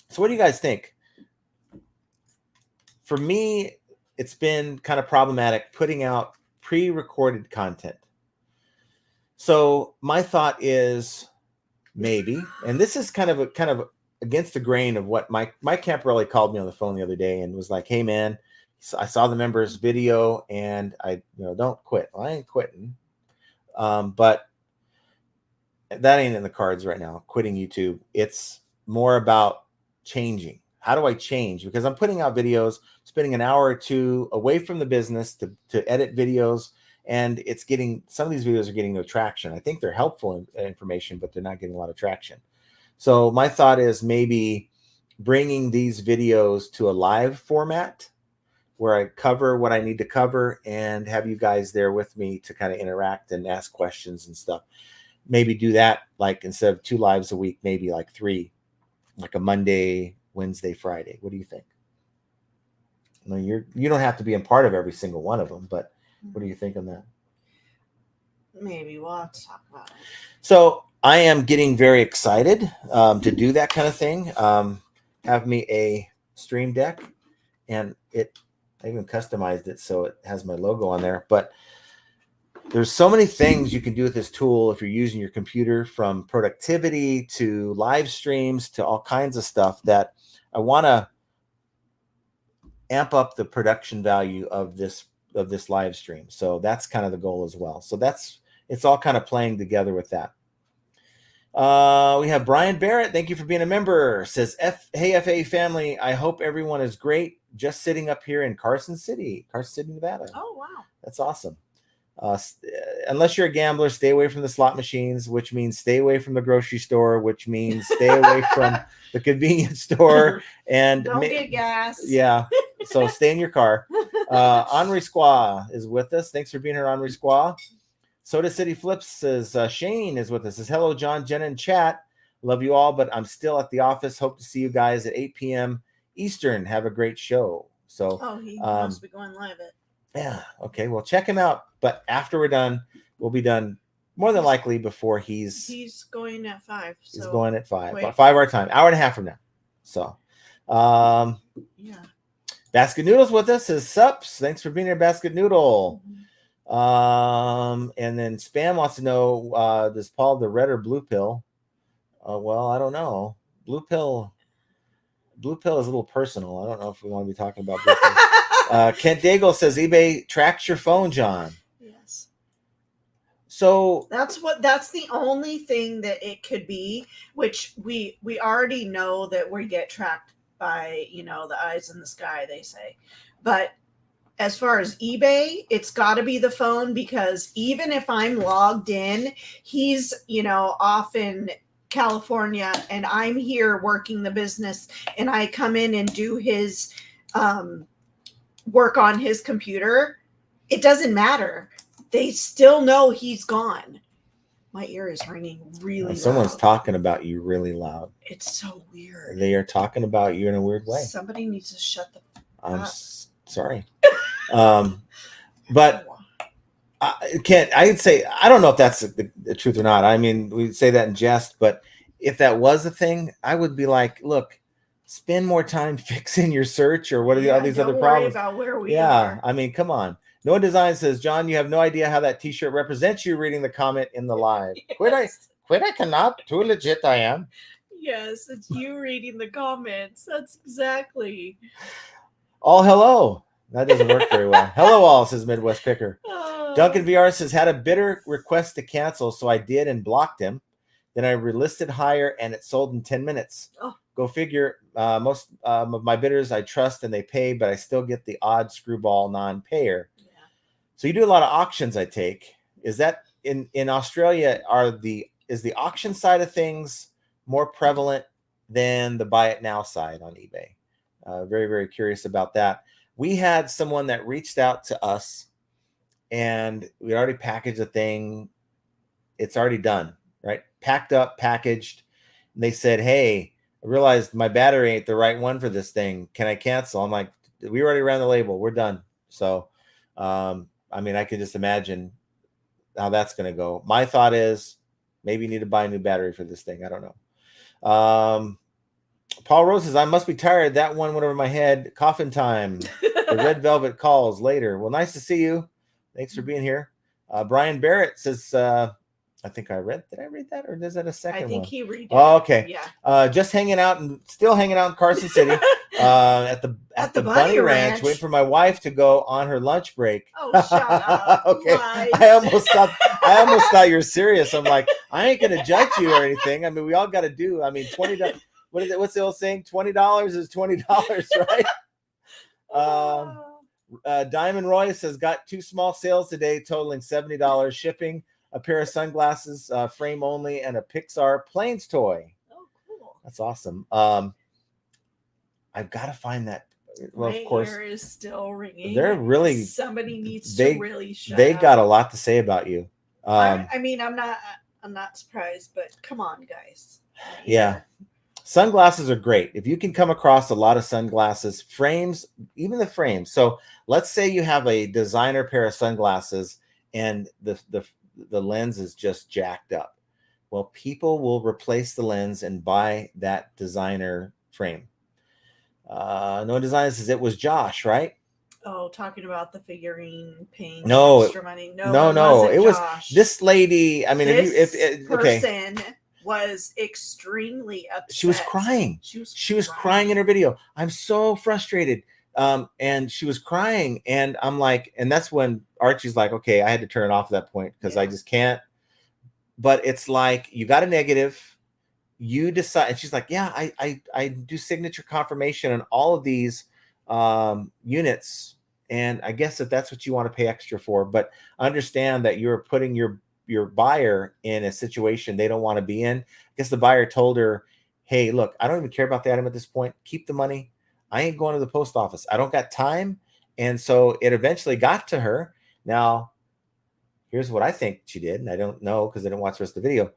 Speaker 1: so what do you guys think? For me, it's been kind of problematic putting out pre-recorded content. So my thought is maybe, and this is kind of against the grain of what Mike Camparelli called me on the phone the other day and was like, hey man, I saw the members video and I don't quit. Well, I ain't quitting. But that ain't in the cards right now, quitting YouTube. It's more about changing. How do I change? Because I'm putting out videos, spending an hour or two away from the business to edit videos. And some of these videos are getting no traction. I think they're helpful information, but they're not getting a lot of traction. So my thought is maybe bringing these videos to a live format where I cover what I need to cover and have you guys there with me to kind of interact and ask questions and stuff. Maybe do that, like instead of 2 lives a week, maybe like 3, like a Monday, Wednesday, Friday. What do you think? No, you don't have to be a part of every single one of them, but what do you think on that?
Speaker 2: Maybe we'll have to talk about it.
Speaker 1: So I am getting very excited to do that kind of thing. Have me a Stream Deck, and I even customized it so it has my logo on there. But there's so many things you can do with this tool if you're using your computer, from productivity to live streams to all kinds of stuff, that I want to amp up the production value of this live stream. So that's kind of the goal as well. So it's all kind of playing together with that. We have Brian Barrett. Thank you for being a member. Says, hey, FA family. I hope everyone is great. Just sitting up here in Carson City, Nevada.
Speaker 2: Oh, wow.
Speaker 1: That's awesome. Unless you're a gambler, stay away from the slot machines, which means stay away from the grocery store, which means stay away from the convenience store. And
Speaker 2: don't get gas.
Speaker 1: Yeah. So stay in your car. Henri Squaw is with us. Thanks for being here, Henri Squaw. Soda City Flips says, Shane is with us. Says, hello, John, Jenna, and chat. Love you all, but I'm still at the office. Hope to see you guys at 8 p.m. Eastern. Have a great show. So,
Speaker 2: he must be going live at.
Speaker 1: Yeah. Okay. Well, check him out. But after we're done, we'll be done more than likely before
Speaker 2: he's going at 5. So
Speaker 1: he's going at 5. About 5 our time, hour and a half from now. So,
Speaker 2: yeah.
Speaker 1: Basket Noodles with us. Says, sups. Thanks for being here, Basket Noodle.
Speaker 2: Mm-hmm.
Speaker 1: And then Spam wants to know, does Paul the red or blue pill? Well, I don't know. Blue pill is a little personal. I don't know if we want to be talking about blue pill. Kent Daigle says, eBay tracks your phone, John.
Speaker 2: Yes.
Speaker 1: So
Speaker 2: that's the only thing that it could be, which we already know that we get tracked by, the eyes in the sky, they say. But as far as eBay, it's got to be the phone, because even if I'm logged in, he's, off in California and I'm here working the business, and I come in and do his work on his computer, it doesn't matter. They still know he's gone. My ear is ringing really loud.
Speaker 1: Someone's talking about you really loud.
Speaker 2: It's so weird.
Speaker 1: They are talking about you in a weird way.
Speaker 2: Somebody needs to shut the
Speaker 1: I'm
Speaker 2: up.
Speaker 1: Sorry. But I'd say, I don't know if that's the truth or not. I mean, we say that in jest, but if that was a thing, I would be like, look, spend more time fixing your search, or what are all these other problems?
Speaker 2: About where we are.
Speaker 1: I mean, come on. Noah Design says, John, you have no idea how that t-shirt represents you. Reading the comment in the live.
Speaker 2: Yes.
Speaker 1: Quit I cannot. Too legit I am.
Speaker 2: Yes, it's you reading the comments. That's exactly.
Speaker 1: All hello. That doesn't work very well. Hello all, says Midwest Picker.
Speaker 2: Oh.
Speaker 1: Duncan VR says, had a bidder request to cancel, so I did and blocked him. Then I relisted higher and it sold in 10 minutes.
Speaker 2: Oh.
Speaker 1: Go figure. Most of my bidders I trust and they pay, but I still get the odd screwball non-payer.
Speaker 2: Yeah.
Speaker 1: So you do a lot of auctions, I take. Is that in Australia, is the auction side of things more prevalent than the buy it now side on eBay? Very, very curious about that. We had someone that reached out to us and we already packaged the thing. It's already done, right? Packed up, packaged. And they said, hey, I realized my battery ain't the right one for this thing. Can I cancel? I'm like, we already ran the label. We're done. So, I mean, I can just imagine how that's going to go. My thought is maybe you need to buy a new battery for this thing. I don't know. Paul Rose says, I must be tired. That one went over my head. Coffin time. The red velvet calls later. Well, nice to see you. Thanks for being here. Brian Barrett says, I think I read. Did I read that, or is that a second one?
Speaker 2: I think he read it.
Speaker 1: Oh, okay.
Speaker 2: Yeah.
Speaker 1: Just hanging out and still hanging out in Carson City at the Bunny Ranch, waiting for my wife to go on her lunch break.
Speaker 2: Oh, shut up.
Speaker 1: Okay.
Speaker 2: Lies.
Speaker 1: I almost thought you were serious. I'm like, I ain't gonna judge you or anything. I mean, we all got to do. I mean, $20. What is it? What's the old saying? $20 is $20, right? Diamond Roy says, got 2 small sales today totaling $70, shipping, a pair of sunglasses, frame only, and a Pixar Planes toy.
Speaker 2: Oh, cool.
Speaker 1: That's awesome. I've got to find that. Well,
Speaker 2: my
Speaker 1: of course,
Speaker 2: ear is still ringing.
Speaker 1: They're really.
Speaker 2: Somebody needs to really shut
Speaker 1: They
Speaker 2: up.
Speaker 1: got a lot to say about you.
Speaker 2: I mean, I'm not surprised, but come on, guys.
Speaker 1: Yeah. Sunglasses are great. If you can come across a lot of sunglasses, frames, even the frames. So let's say you have a designer pair of sunglasses and the lens is just jacked up. Well, people will replace the lens and buy that designer frame. No Design says it was Josh, right?
Speaker 2: Oh, talking about the figurine paying
Speaker 1: extra
Speaker 2: money.
Speaker 1: No, it was
Speaker 2: Josh.
Speaker 1: This lady. I mean,
Speaker 2: this person was extremely upset.
Speaker 1: She was crying. She was crying in her video. I'm so frustrated. And she was crying, and I'm like, and that's when Archie's like, okay, I had to turn it off at that point because I just can't. But it's like, you got a negative, you decide, and she's like, yeah, I do signature confirmation on all of these units, and I guess that's what you want to pay extra for. But understand that you're putting your buyer in a situation they don't want to be in. I guess the buyer told her, hey, look, I don't even care about the item at this point. Keep the money. I ain't going to the post office. I don't got time. And so it eventually got to her. Now, here's what I think she did. And I don't know because I didn't watch the rest of the video.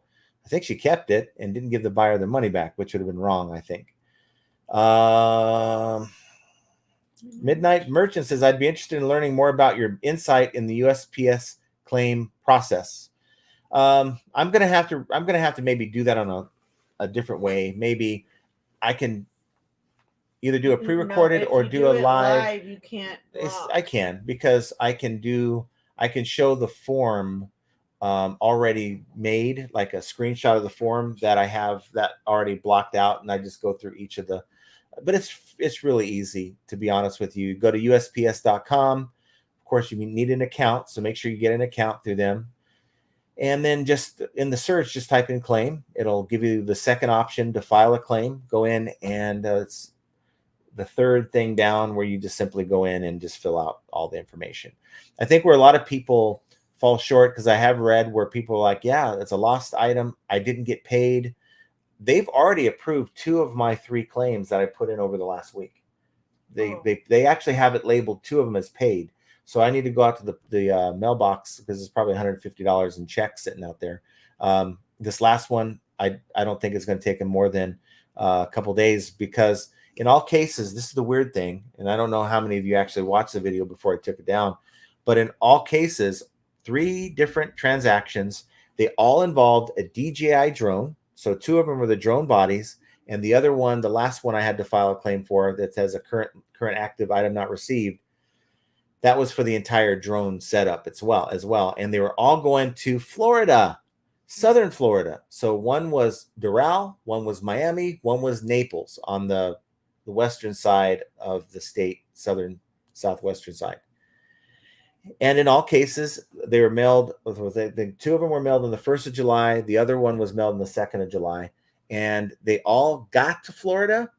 Speaker 1: I think she kept it and didn't give the buyer the money back, which would have been wrong, I think. Midnight Merchant says, I'd be interested in learning more about your insight in the USPS claim process. I'm gonna have to maybe do that on a different way. Maybe I can either do a pre-recorded or do a live.
Speaker 2: You can't.
Speaker 1: I can, because I can show the form already made, like a screenshot of the form that I have that already blocked out, and I just go through each of the. But it's really easy, to be honest with you. Go to USPS.com. Of course, you need an account, so make sure you get an account through them. And then just in the search, just type in claim. It'll give you the second option to file a claim. Go in, and it's the third thing down where you just simply go in and just fill out all the information. I think where a lot of people fall short, because I have read where people are like, yeah, it's a lost item. I didn't get paid. They've already approved 2 of my 3 claims that I put in over the last week. They actually have it labeled, 2 of them as paid. So I need to go out to the mailbox, because it's probably $150 in checks sitting out there. This last one, I don't think it's going to take them more than a couple days, because in all cases, this is the weird thing, and I don't know how many of you actually watched the video before I took it down, but in all cases, 3 different transactions, they all involved a DJI drone. So 2 of them were the drone bodies, and the other one, the last one I had to file a claim for, that says a current active item not received. That was for the entire drone setup as well. And they were all going to Florida. Southern Florida. So one was Doral, one was Miami, one was Naples on the western side of the state, southwestern side. And in all cases, they were mailed. The two of them were mailed on the 1st of July. The other one was mailed on the 2nd of July. And they all got to Florida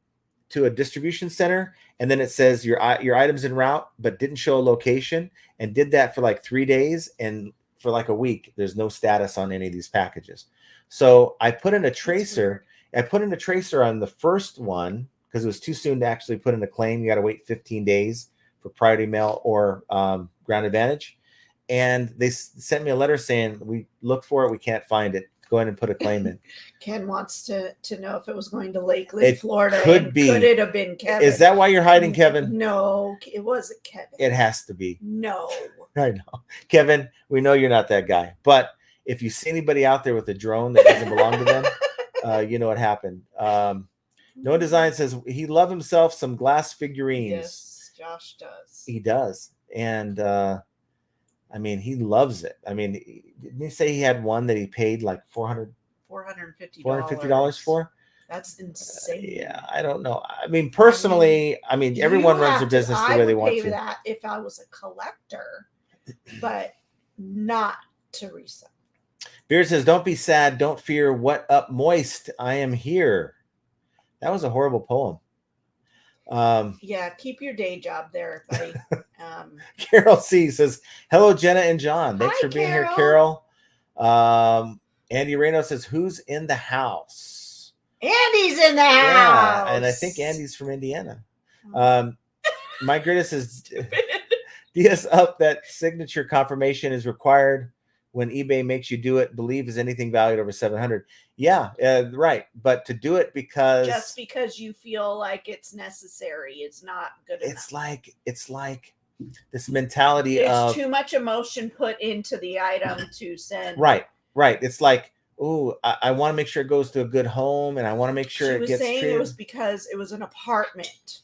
Speaker 1: to a distribution center. And then it says your item's en route, but didn't show a location, and did that for like 3 days. And for like a week, there's no status on any of these packages. So I put in a tracer. I put in a tracer on the first one because it was too soon to actually put in a claim. You got to wait 15 days for priority mail or ground advantage. And they sent me a letter saying, we look for it, we can't find it. Go ahead and put a claim in.
Speaker 2: Ken wants to know if it was going to Lakeland, Florida.
Speaker 1: Could be.
Speaker 2: Could it have been Kevin?
Speaker 1: Is that why you're hiding, Kevin?
Speaker 2: No, it wasn't Kevin.
Speaker 1: It has to be.
Speaker 2: No.
Speaker 1: I know. Kevin, we know you're not that guy. But if you see anybody out there with a drone that doesn't belong to them, you know what happened. Noah Design says he loved himself some glass figurines.
Speaker 2: Yes, Josh does.
Speaker 1: He does. And I mean, he loves it. I mean, didn't he say he had one that he paid like $450 for?
Speaker 2: That's insane.
Speaker 1: Yeah, I don't know. I mean, personally, everyone runs their business the way they want to.
Speaker 2: I would pay that if I was a collector, but not to resell.
Speaker 1: Beard says, don't be sad. Don't fear. What up, moist? I am here. That was a horrible poem.
Speaker 2: Yeah, keep your day job there, buddy.
Speaker 1: Carol C says, hello, Jenna and John. Thanks for being here, Carol. Andy Reno says, who's in the house?
Speaker 2: Andy's in the house.
Speaker 1: Yeah, and I think Andy's from Indiana. Mike Grita says, DS up that signature confirmation is required when eBay makes you do it. Believe is anything valued over 700. Yeah, right. But to do it
Speaker 2: just because you feel like it's necessary, it's not good enough.
Speaker 1: It's like this mentality
Speaker 2: There's too much emotion put into the item to send.
Speaker 1: Right. It's like, oh, I want to make sure it goes to a good home, and I want to make sure it gets treated.
Speaker 2: It was because it was an apartment.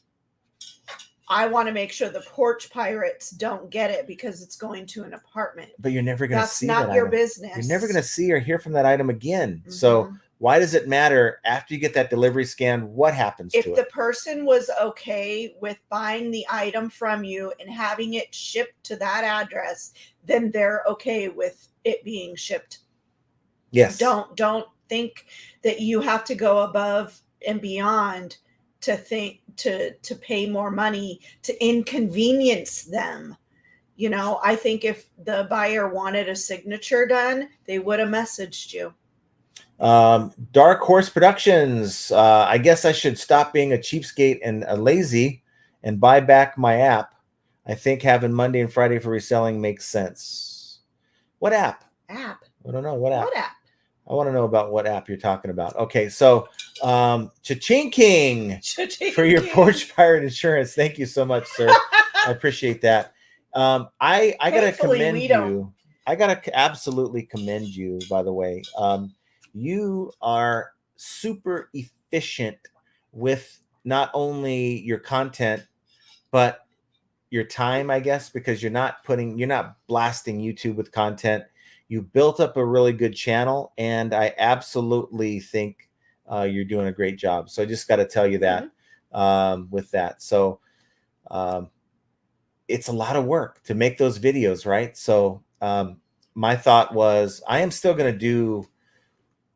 Speaker 2: I want to make sure the porch pirates don't get it because it's going to an apartment.
Speaker 1: But you're never going to see that
Speaker 2: That's not your
Speaker 1: item.
Speaker 2: business.
Speaker 1: You're never going to see or hear from that item again. Mm-hmm. So why does it matter after you get that delivery scan? What happens to it?
Speaker 2: If the person was okay with buying the item from you and having it shipped to that address, then they're okay with it being shipped.
Speaker 1: Yes.
Speaker 2: Don't think that you have to go above and beyond to pay more money to inconvenience them. You know, I think if the buyer wanted a signature done, they would have messaged you.
Speaker 1: Dark Horse Productions. I guess I should stop being a cheapskate and a lazy and buy back my app. I think having Monday and Friday for reselling makes sense. What app? I don't know. What app? I want to know about what app you're talking about. Okay, so Cha-ching King for your porch pirate insurance. Thank you so much, sir. I appreciate that. I gotta commend you. I gotta absolutely commend you, by the way. You are super efficient with not only your content, but your time, I guess, because you're not blasting YouTube with content. You built up a really good channel, and I absolutely think you're doing a great job. So I just got to tell you that with that. So it's a lot of work to make those videos, right? So my thought was I am still going to do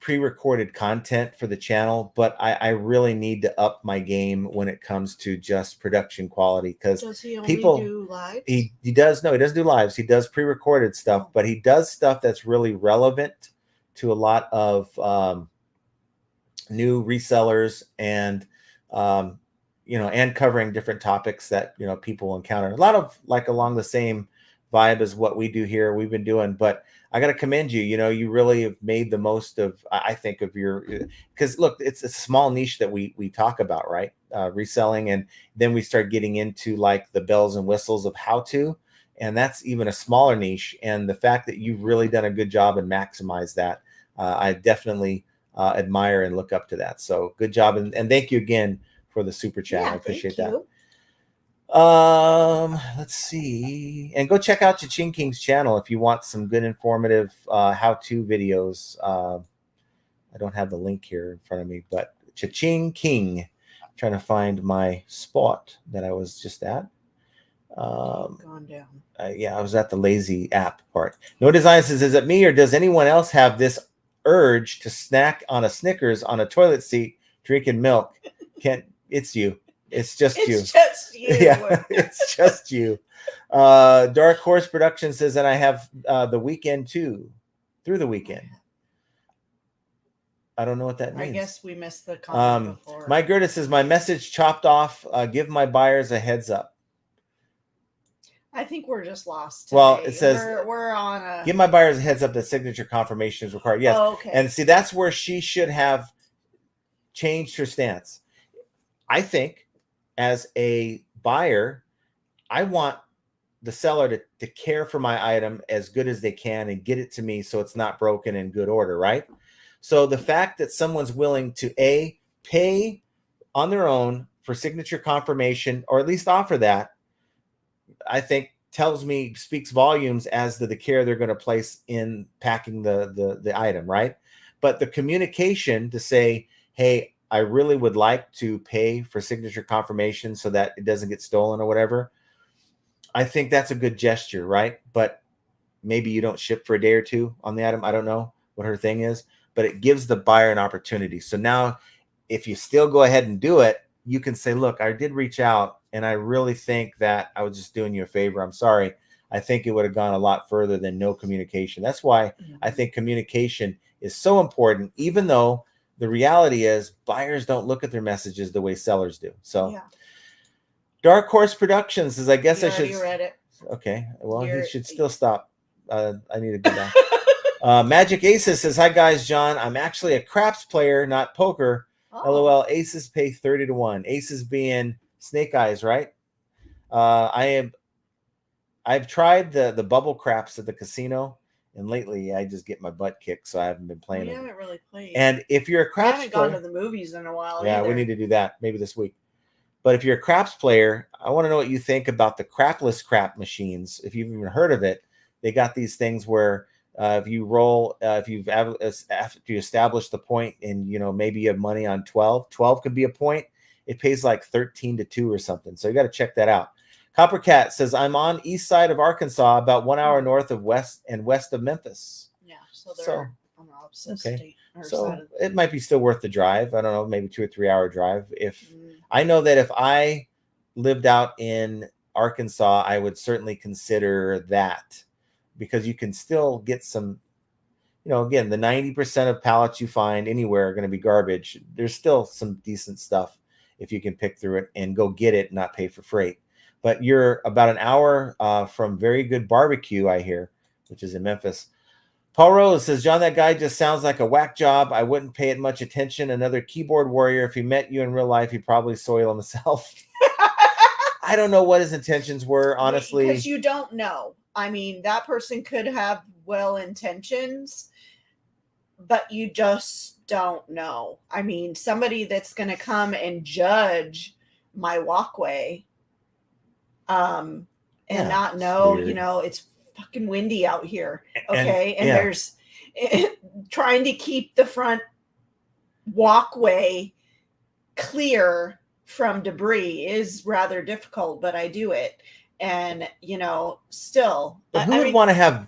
Speaker 1: pre-recorded content for the channel, but I really need to up my game when it comes to just production quality, because people
Speaker 2: do lives?
Speaker 1: He does. No, he doesn't do lives. He does pre-recorded stuff, but he does stuff that's really relevant to a lot of new resellers and and covering different topics that people encounter. A lot of like along the same vibe as what we do here. We've been doing, but I got to commend you. You really have made the most of, I think, of your, because look, it's a small niche that we talk about, right? Reselling. And then we start getting into like the bells and whistles of how to, and that's even a smaller niche. And the fact that you've really done a good job and maximize that, I definitely admire and look up to that. So good job. And thank you again for the super chat. I appreciate that. Let's see, and go check out Cha-Ching King's channel if you want some good informative how-to videos. I don't have the link here in front of me, but Cha-Ching King. I'm trying to find my spot that I was just at.
Speaker 2: Gone down.
Speaker 1: Yeah, I was at the lazy app part. No Design says, is it me or does anyone else have this urge to snack on a Snickers on a toilet seat drinking milk? It's you. It's just you.
Speaker 2: It's just you.
Speaker 1: Yeah, it's just you. Dark Horse Production says, and I have the weekend too, through the weekend. I don't know what that means.
Speaker 2: I guess we missed the comment before.
Speaker 1: Mike Gerda says, my message chopped off. Give my buyers a heads up.
Speaker 2: I think we're just lost today.
Speaker 1: Well, it says,
Speaker 2: we're on a...
Speaker 1: Give my buyers a heads up that signature confirmation is required. Yes.
Speaker 2: Oh, okay.
Speaker 1: And see, that's where she should have changed her stance. I think as a buyer, I want the seller to care for my item as good as they can and get it to me so it's not broken in good order, right? So the fact that someone's willing to pay on their own for signature confirmation, or at least offer that, I think speaks volumes as to the care they're going to place in packing the item, right? But the communication to say, hey, I really would like to pay for signature confirmation so that it doesn't get stolen or whatever, I think that's a good gesture, right? But maybe you don't ship for a day or two on the item. I don't know what her thing is, but it gives the buyer an opportunity. So now if you still go ahead and do it, you can say, look, I did reach out and I really think that I was just doing you a favor. I'm sorry. I think it would have gone a lot further than no communication. That's why I think communication is so important, even though the reality is buyers don't look at their messages the way sellers do. So yeah. Dark Horse Productions says, I guess I should.
Speaker 2: You read it.
Speaker 1: Okay. Well, he should still stop. I need to go back. Magic Aces says, hi guys, John. I'm actually a craps player, not poker. Oh. LOL. Aces pay 30 to 1. Aces being snake eyes, right? I've tried the bubble craps at the casino, and lately I just get my butt kicked, so I haven't been playing.
Speaker 2: We haven't really played.
Speaker 1: And if you're a craps
Speaker 2: I haven't gone to the movies in a while.
Speaker 1: Yeah, we need to do that maybe this week. But if you're a craps player, I want to know what you think about the crapless crap machines. If you've even heard of it, they got these things where if you roll, if you establish the point, and maybe you have money on 12 could be a point. It pays like 13 to 2 or something. So you got to check that out. Coppercat says, I'm on east side of Arkansas, about 1 hour north of west of Memphis.
Speaker 2: Yeah, so they're on the opposite state.
Speaker 1: So it might be still worth the drive. I don't know, maybe 2 or 3 hour drive. If I know that if I lived out in Arkansas, I would certainly consider that, because you can still get some, again, the 90% of pallets you find anywhere are going to be garbage. There's still some decent stuff if you can pick through it and go get it and not pay for freight. But you're about an hour from Very Good Barbecue, I hear, which is in Memphis. Paul Rose says, John, that guy just sounds like a whack job. I wouldn't pay it much attention. Another keyboard warrior. If he met you in real life, he'd probably soil himself. I don't know what his intentions were, honestly.
Speaker 2: Because you don't know. I mean, that person could have well intentions, but you just don't know. I mean, somebody that's going to come and judge my walkway and not know, it's fucking windy out here. Okay. And there's trying to keep the front walkway clear from debris is rather difficult, but I do it. And still,
Speaker 1: who would want to have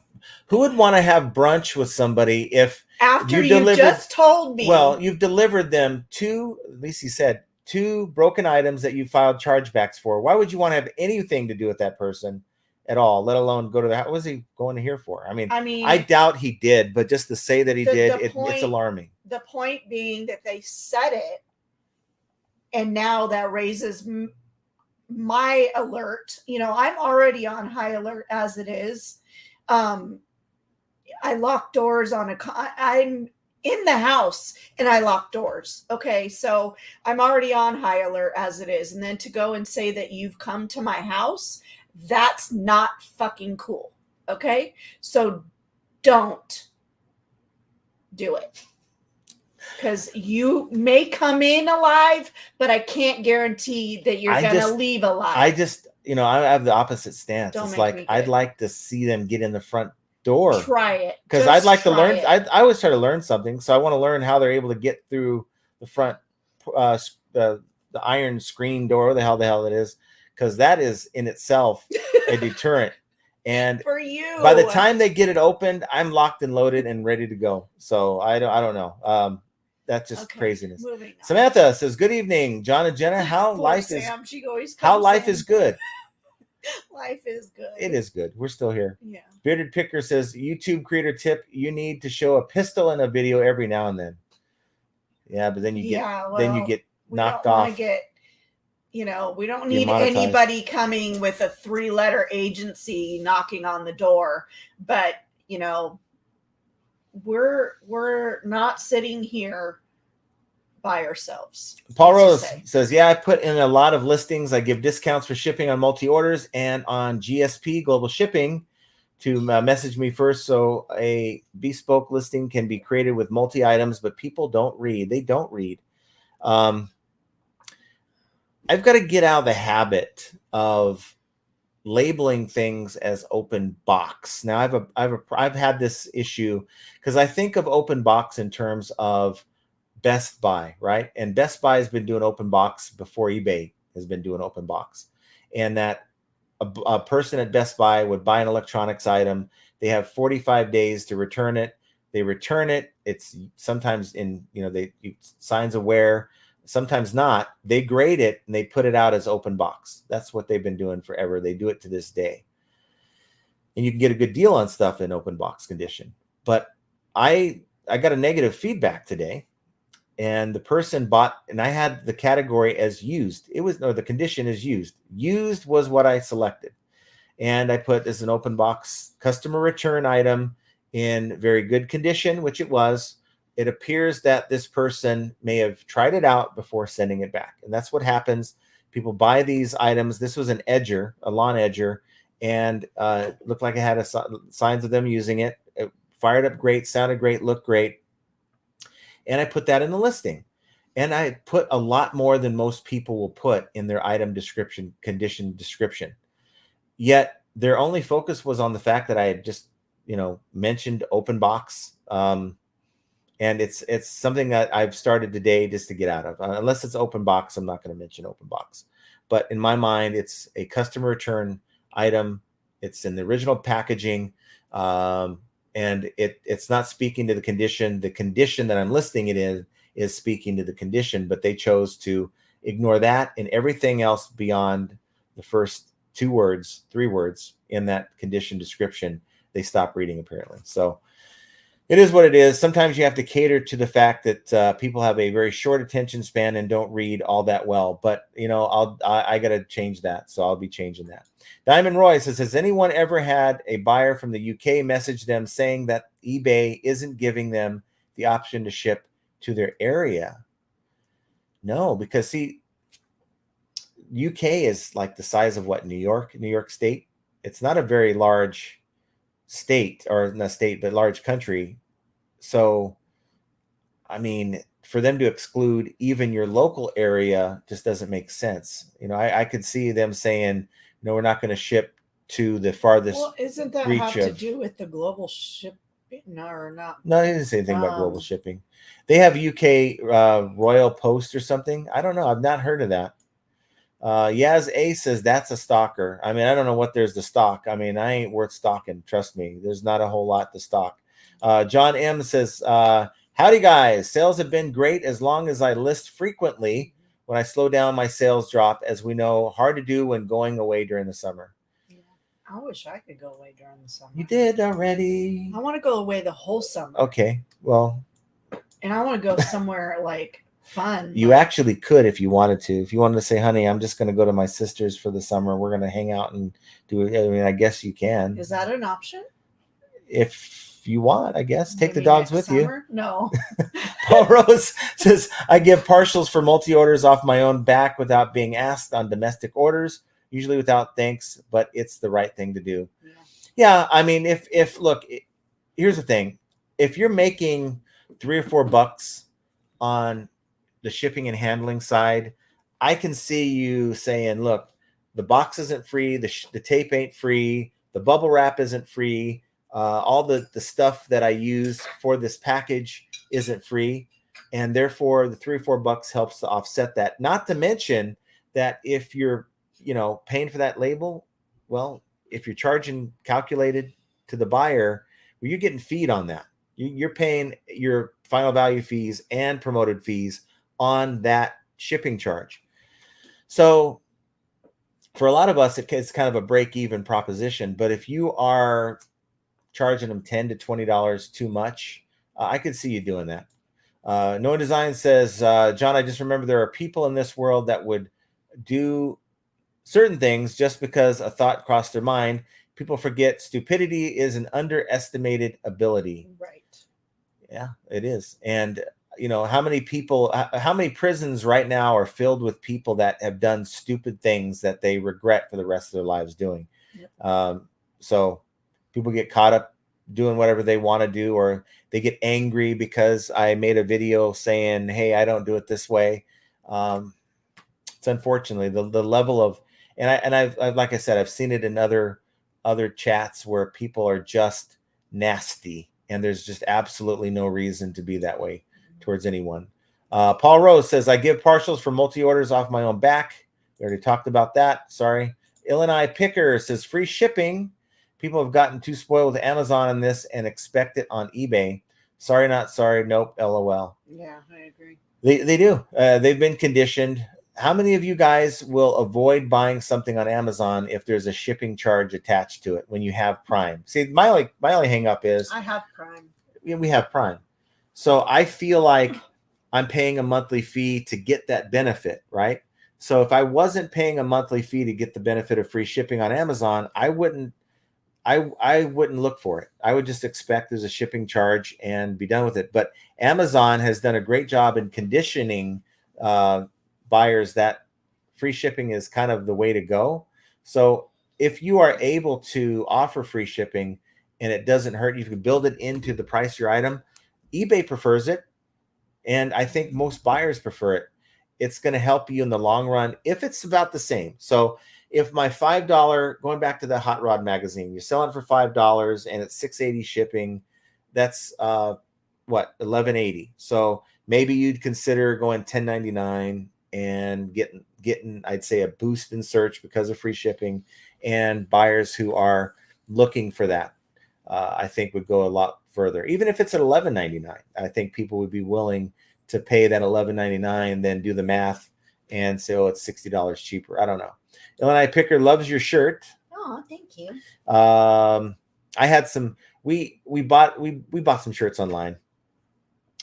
Speaker 1: brunch with somebody if
Speaker 2: after you just told me?
Speaker 1: Well, you've delivered them at least he said, 2 broken items that you filed chargebacks for. Why would you want to have anything to do with that person at all, let alone go to the house? What was he going to here for? I mean, I doubt he did, but just to say that he did, it's alarming.
Speaker 2: The point being that they said it, and now that raises my alert. I'm already on high alert as it is. I lock doors I'm in the house and I lock doors. Okay. So I'm already on high alert as it is. And then to go and say that you've come to my house, that's not fucking cool. Okay. So don't do it. Because you may come in alive, but I can't guarantee that you're going to leave alive.
Speaker 1: you know, I have the opposite stance.
Speaker 2: Don't
Speaker 1: it's
Speaker 2: make
Speaker 1: like
Speaker 2: me
Speaker 1: I'd
Speaker 2: get-
Speaker 1: like to see them get in the front door.
Speaker 2: Try it.
Speaker 1: Because
Speaker 2: Just
Speaker 1: I'd like to
Speaker 2: try
Speaker 1: learn.
Speaker 2: it.
Speaker 1: I always try to learn something, so I want to learn how they're able to get through the front, the iron screen door, the hell it is, because that is in itself a deterrent. And
Speaker 2: For you.
Speaker 1: by the time they get it opened, I'm locked and loaded and ready to go. So I don't know. That's just craziness.
Speaker 2: Moving on.
Speaker 1: Samantha says, "Good evening, John and Jenna. How
Speaker 2: Poor
Speaker 1: life
Speaker 2: Sam,
Speaker 1: is
Speaker 2: she always
Speaker 1: how
Speaker 2: comes
Speaker 1: life
Speaker 2: in.
Speaker 1: is good."
Speaker 2: Life is good.
Speaker 1: It is good. We're still here.
Speaker 2: Yeah.
Speaker 1: Bearded Picker says, YouTube creator tip, you need to show a pistol in a video every now and then. Yeah, but then you get knocked off.
Speaker 2: We don't need anybody coming with a 3-letter agency knocking on the door. But, we're not sitting here by ourselves.
Speaker 1: Paul Rose says, yeah, I put in a lot of listings. I give discounts for shipping on multi-orders and on GSP, Global Shipping, to message me first so a bespoke listing can be created with multi-items, but people don't read. They don't read. I've got to get out of the habit of labeling things as open box. Now I've had this issue because I think of open box in terms of Best Buy, right? And Best Buy has been doing open box before eBay has been doing open box. And that a person at Best Buy would buy an electronics item. They have 45 days to return it. They return it. It's sometimes in, signs of wear, sometimes not. They grade it and they put it out as open box. That's what they've been doing forever. They do it to this day. And you can get a good deal on stuff in open box condition. But I got a negative feedback today. And the person bought, and I had the category as used. The condition is used. Used was what I selected. And I put as an open box customer return item in very good condition, which it was. It appears that this person may have tried it out before sending it back. And that's what happens. People buy these items. This was an edger, a lawn edger, and it looked like it had signs of them using it. It fired up great, sounded great, looked great. And I put that in the listing. And I put a lot more than most people will put in their item description, condition description. Yet their only focus was on the fact that I had just, mentioned open box. And it's something that I've started today just to get out of. Unless it's open box, I'm not going to mention open box. But in my mind, it's a customer return item. It's in the original packaging. And it's not speaking to the condition. The condition that I'm listing it in is speaking to the condition, but they chose to ignore that and everything else beyond the first 3 words in that condition description. They stopped reading apparently. So it is what it is. Sometimes you have to cater to the fact that people have a very short attention span and don't read all that well. But I got to change that, so I'll be changing that. Diamond Roy says, has anyone ever had a buyer from the UK message them saying that eBay isn't giving them the option to ship to their area? No, because see, UK is like the size of New York State. It's not a very large state, or not state, but large country. So, I mean, for them to exclude even your local area just doesn't make sense. I could see them saying, no, we're not going to ship to the farthest.
Speaker 2: Well, isn't that have to do with the global shipping or not?
Speaker 1: No, he didn't say anything about global shipping. They have UK Royal Post or something. I don't know. I've not heard of that. Yaz A says that's a stalker. I mean, I don't know what there's to stock. I mean, I ain't worth stalking. Trust me. There's not a whole lot to stock. John M says, howdy guys. Sales have been great as long as I list frequently. When I slow down, my sales drop, as we know, hard to do when going away during the summer.
Speaker 2: Yeah. I wish I could go away during the summer.
Speaker 1: You did already.
Speaker 2: I want to go away the whole summer.
Speaker 1: Okay. Well.
Speaker 2: And I want to go somewhere like fun.
Speaker 1: You actually could if you wanted to. If you wanted to say, honey, I'm just going to go to my sister's for the summer. We're going to hang out and do it. I mean, I guess you can.
Speaker 2: Is that an option?
Speaker 1: If you want, I guess. Take the dogs with you.
Speaker 2: No.
Speaker 1: Paul Rose says, I give partials for multi-orders off my own back without being asked on domestic orders, usually without thanks, but it's the right thing to do. Yeah, I mean, look, here's the thing. If you're making $3 or $4 on the shipping and handling side, I can see you saying, look, the box isn't free, the tape ain't free, the bubble wrap isn't free, all the stuff that I use for this package isn't free, and therefore the $3 or $4 helps to offset that. Not to mention that if you're paying for that label, well, if you're charging calculated to the buyer, well, you're getting feed on that. You're paying your final value fees and promoted fees on that shipping charge. So for a lot of us, it's kind of a break-even proposition. But if you are charging them $10 to $20 too much, I could see you doing that. Noah Design says, John, I just remember there are people in this world that would do certain things just because a thought crossed their mind. People forget stupidity is an underestimated ability.
Speaker 2: Right.
Speaker 1: Yeah, it is. And how many prisons right now are filled with people that have done stupid things that they regret for the rest of their lives doing. Yep. So people get caught up doing whatever they want to do, or they get angry because I made a video saying, hey, I don't do it this way. It's unfortunately the level of, and I've like I said, I've seen it in other chats where people are just nasty, and there's just absolutely no reason to be that way towards anyone. Paul Rose says, I give partials for multi-orders off my own back. We already talked about that. Sorry. Illinois Picker says, free shipping. People have gotten too spoiled with Amazon on this and expect it on eBay. Sorry, not sorry. Nope. LOL.
Speaker 2: Yeah, I agree.
Speaker 1: They do. They've been conditioned. How many of you guys will avoid buying something on Amazon if there's a shipping charge attached to it when you have Prime? See, my only hang up is
Speaker 2: I have Prime.
Speaker 1: We have Prime. So I feel like I'm paying a monthly fee to get that benefit, right? So if I wasn't paying a monthly fee to get the benefit of free shipping on Amazon, I wouldn't look for it. I would just expect there's a shipping charge and be done with it. But Amazon has done a great job in conditioning buyers that free shipping is kind of the way to go. So if you are able to offer free shipping and it doesn't hurt, you can build it into the price of your item. eBay prefers it, and I think most buyers prefer it. It's going to help you in the long run if it's about the same. So if my $5, going back to the Hot Rod magazine, you're selling for $5 and it's $6.80 shipping, that's $11.80. So maybe you'd consider going $10.99 and getting I'd say a boost in search because of free shipping, and buyers who are looking for that I think would go a lot further. Even if it's at $11.99, I think people would be willing to pay that $11.99, then do the math and say, oh, it's $60 cheaper. I don't know. Illinois Picker loves your shirt.
Speaker 2: Oh, thank you.
Speaker 1: I had some. We bought some shirts online,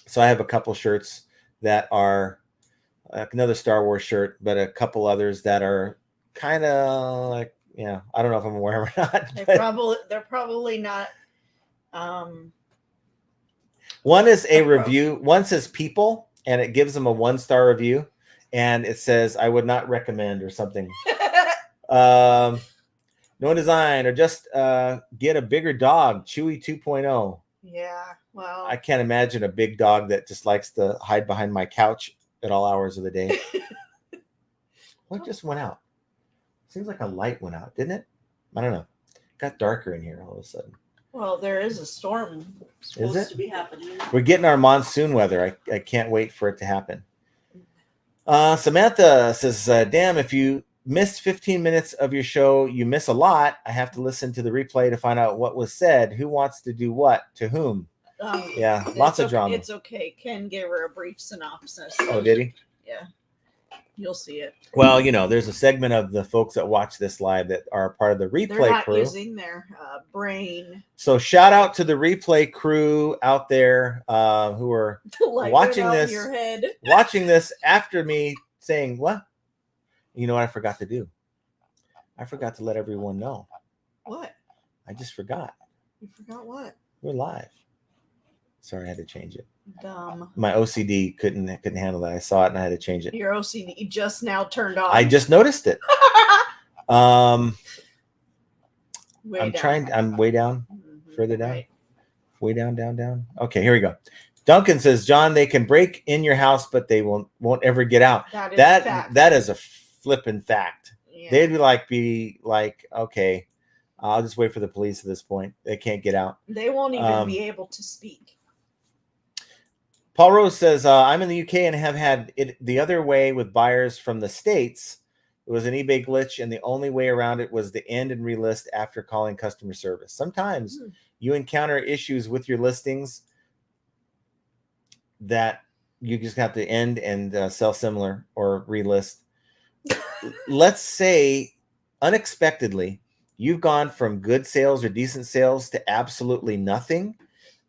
Speaker 1: so I have a couple shirts that are another Star Wars shirt, but a couple others that are kind of like, I don't know if I'm aware or not.
Speaker 2: They're probably not.
Speaker 1: One is a review. One says people, and it gives them a 1-star review, and it says I would not recommend or something. No design, or just get a bigger dog, Chewy 2.0.
Speaker 2: Yeah, well,
Speaker 1: I can't imagine a big dog that just likes to hide behind my couch at all hours of the day. What just went out? Seems like a light went out, didn't it? I don't know. It got darker in here all of a sudden.
Speaker 2: Well, there is a storm supposed to be happening.
Speaker 1: We're getting our monsoon weather. I can't wait for it to happen. Samantha says, damn, if you missed 15 minutes of your show, you miss a lot. I have to listen to the replay to find out what was said. Who wants to do what to whom? Yeah, lots of drama.
Speaker 2: It's okay. Ken gave her a brief synopsis.
Speaker 1: Oh, did he?
Speaker 2: Yeah. You'll see it.
Speaker 1: Well, there's a segment of the folks that watch this live that are part of the replay crew. They're not
Speaker 2: using their brain.
Speaker 1: So shout out to the replay crew out there who are watching this, watching this after me saying, what? You know what I forgot to do? I forgot to let everyone know.
Speaker 2: What?
Speaker 1: I just forgot.
Speaker 2: You forgot what?
Speaker 1: We're live. Sorry, I had to change it.
Speaker 2: Dumb.
Speaker 1: My OCD couldn't handle that. I saw it and I had to change it.
Speaker 2: Your OCD just now turned on.
Speaker 1: I just noticed it. I'm way down, further down, right. Way down. Okay, here we go. Duncan says, John, they can break in your house, but they won't ever get out. That is a flippin' fact.
Speaker 2: Yeah.
Speaker 1: They'd be like, okay, I'll just wait for the police at this point. They can't get out.
Speaker 2: They won't even be able to speak.
Speaker 1: Paul Rose says, I'm in the UK and have had it the other way with buyers from the States. It was an eBay glitch, and the only way around it was to end and relist after calling customer service. Sometimes you encounter issues with your listings that you just have to end and sell similar or relist. Let's say unexpectedly, you've gone from good sales or decent sales to absolutely nothing.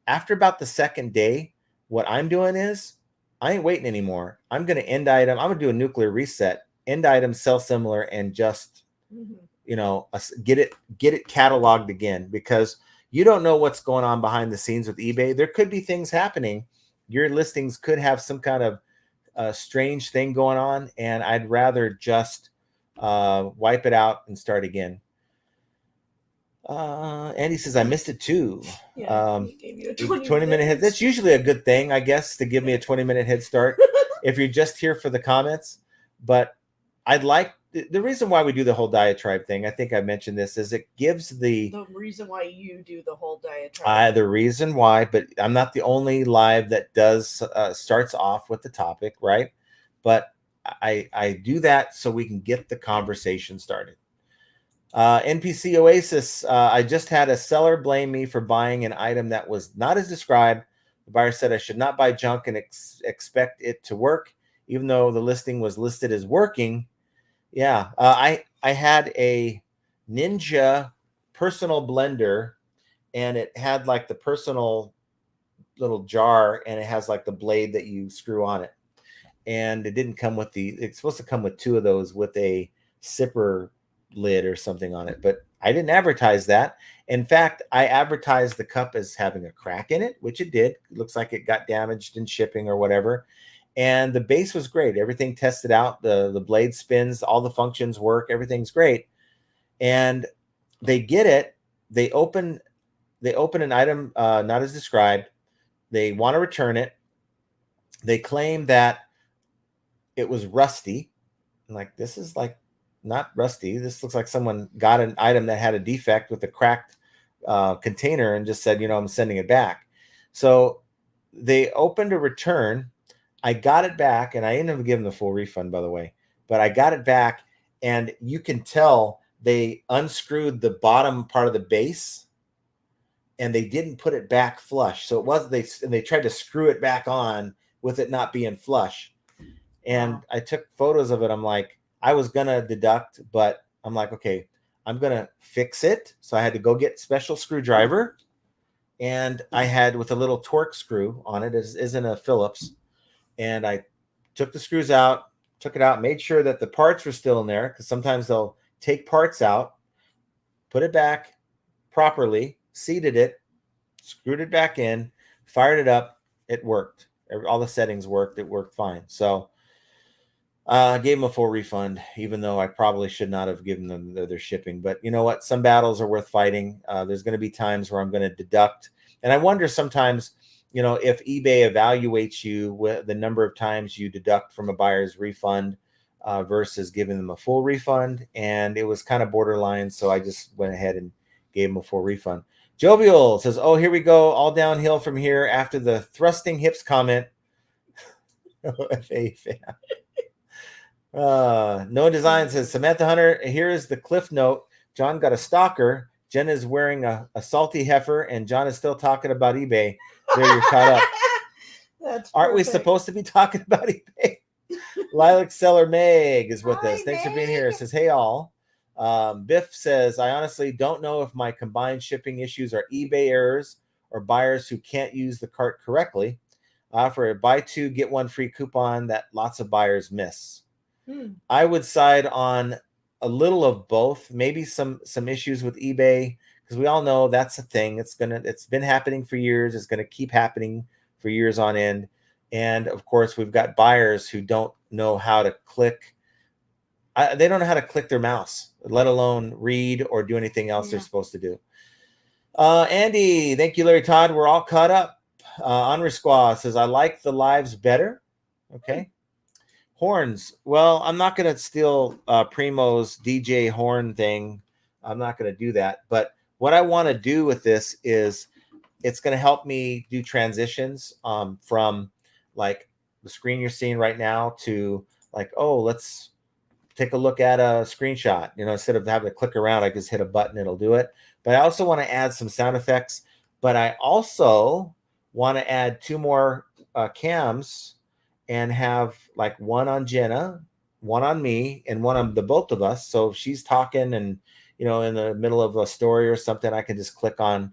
Speaker 1: After about the second day, what I'm doing is I ain't waiting anymore. I'm going to end item. I'm going to do a nuclear reset, end item, sell similar, and just, get it cataloged again, because you don't know what's going on behind the scenes with eBay. There could be things happening. Your listings could have some kind of strange thing going on, and I'd rather just wipe it out and start again. Andy says, I missed it too.
Speaker 2: Yeah, he gave you a
Speaker 1: 20-minute head. That's usually a good thing, I guess, to give me a 20-minute head start if you're just here for the comments. But I'd like the reason why we do the whole diatribe thing, I think I mentioned this, is it gives the
Speaker 2: reason why you do the whole diatribe.
Speaker 1: The reason why, but I'm not the only live that does starts off with the topic, right? But I do that so we can get the conversation started. NPC Oasis, I just had a seller blame me for buying an item that was not as described. The buyer said I should not buy junk and expect it to work, even though the listing was listed as working. Yeah, I had a Ninja personal blender, and it had like the personal little jar, and it has like the blade that you screw on it. And it didn't come with it's supposed to come with two of those with a sipper lid or something on it, but I didn't advertise that. In fact, I advertised the cup as having a crack in it, which it did. It looks like it got damaged in shipping or whatever. And the base was great. Everything tested out. The blade spins, all the functions work, everything's great. And they get it. They open an item not as described. They want to return it. They claim that it was rusty. I'm like, this is like not rusty. This looks like someone got an item that had a defect with a cracked container and just said, I'm sending it back. So they opened a return. I got it back, and I ended up giving the full refund, by the way. But I got it back, and you can tell they unscrewed the bottom part of the base, and they didn't put it back flush. So it was they tried to screw it back on with it not being flush. And wow. I took photos of it. I'm like, I was gonna deduct, but I'm like, okay, I'm gonna fix it. So I had to go get special screwdriver, and I had with a little torque screw on it. It isn't a Phillips. And I took the screws out, took it out, made sure that the parts were still in there, because sometimes they'll take parts out, put it back properly, seated it, screwed it back in, fired it up. It worked. All the settings worked. It worked fine. So I gave them a full refund, even though I probably should not have given them their shipping. But you know what? Some battles are worth fighting. There's going to be times where I'm going to deduct. And I wonder sometimes, if eBay evaluates you with the number of times you deduct from a buyer's refund versus giving them a full refund. And it was kind of borderline. So I just went ahead and gave them a full refund. Jovial says, oh, here we go. All downhill from here after the thrusting hips comment. OFA fan. Noah Design says, Samantha Hunter, here is the cliff note. John got a stalker. Jen is wearing a salty heifer, and John is still talking about eBay. There, you're caught up.
Speaker 2: That's
Speaker 1: Aren't we
Speaker 2: perfect.
Speaker 1: supposed to be talking about eBay? Lilac Seller Meg is with
Speaker 2: Hi,
Speaker 1: us. Thanks for being
Speaker 2: Meg.
Speaker 1: here. It says, hey, all. Biff says, I honestly don't know if my combined shipping issues are eBay errors or buyers who can't use the cart correctly. For a buy two, get one free coupon that lots of buyers miss. I would side on a little of both. Maybe some issues with eBay, because we all know that's a thing. It's been happening for years. It's gonna keep happening for years on end. And of course, we've got buyers who don't know how to click. They don't know how to click their mouse, let alone read or do anything else they're supposed to do. Andy, thank you, Larry Todd. We're all caught up. Henri Squaw says, I like the lives better. Okay. Horns. Well, I'm not going to steal Primo's DJ horn thing. I'm not going to do that. But what I want to do with this is it's going to help me do transitions from like the screen you're seeing right now to like, oh, let's take a look at a screenshot. Instead of having to click around, I just hit a button, it'll do it. But I also want to add some sound effects. But I also want to add 2 more cams and have like one on Jenna, one on me, and one on the both of us. So if she's talking and in the middle of a story or something, I can just click on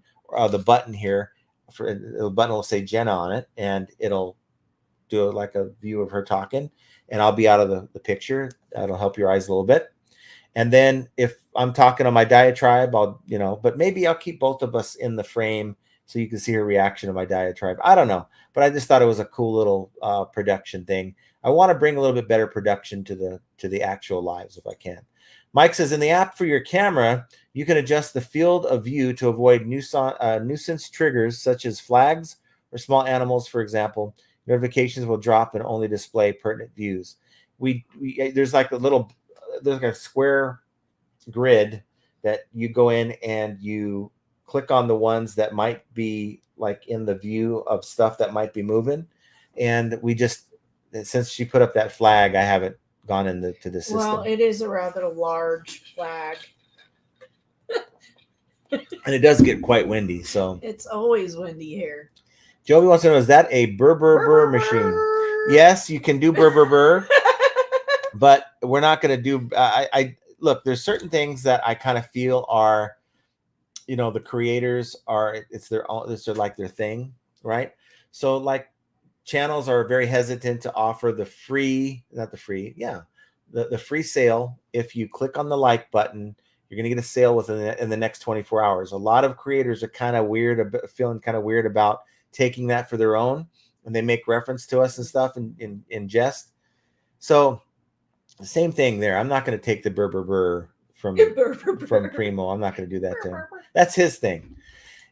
Speaker 1: the button here. The button will say Jenna on it, and it'll do like a view of her talking, and I'll be out of the picture. That'll help your eyes a little bit. And then if I'm talking on my diatribe, I'll, but maybe I'll keep both of us in the frame so you can see her reaction to my diatribe. I don't know, but I just thought it was a cool little production thing. I want to bring a little bit better production to the actual lives if I can. Mike says, in the app for your camera, you can adjust the field of view to avoid nuisance triggers such as flags or small animals, for example. Notifications will drop and only display pertinent views. There's like a square grid that you go in and you click on the ones that might be like in the view of stuff that might be moving. And since she put up that flag, I haven't gone into the system.
Speaker 2: Well, it is a rather large flag.
Speaker 1: And it does get quite windy, so.
Speaker 2: It's always windy here.
Speaker 1: Joey wants to know, is that a burr machine? Yes, you can do burr. But we're not going to do. Look. There's certain things that I kind of feel are, the creators are. It's their own. It's like their thing, right? So like, channels are very hesitant to offer the free, the free sale. If you click on the like button, you're going to get a sale in the next 24 hours. A lot of creators are kind of feeling kind of weird about taking that for their own, and they make reference to us and stuff in jest. So the same thing there. I'm not going to take the burr from Primo. I'm not going to do that to him. That's his thing.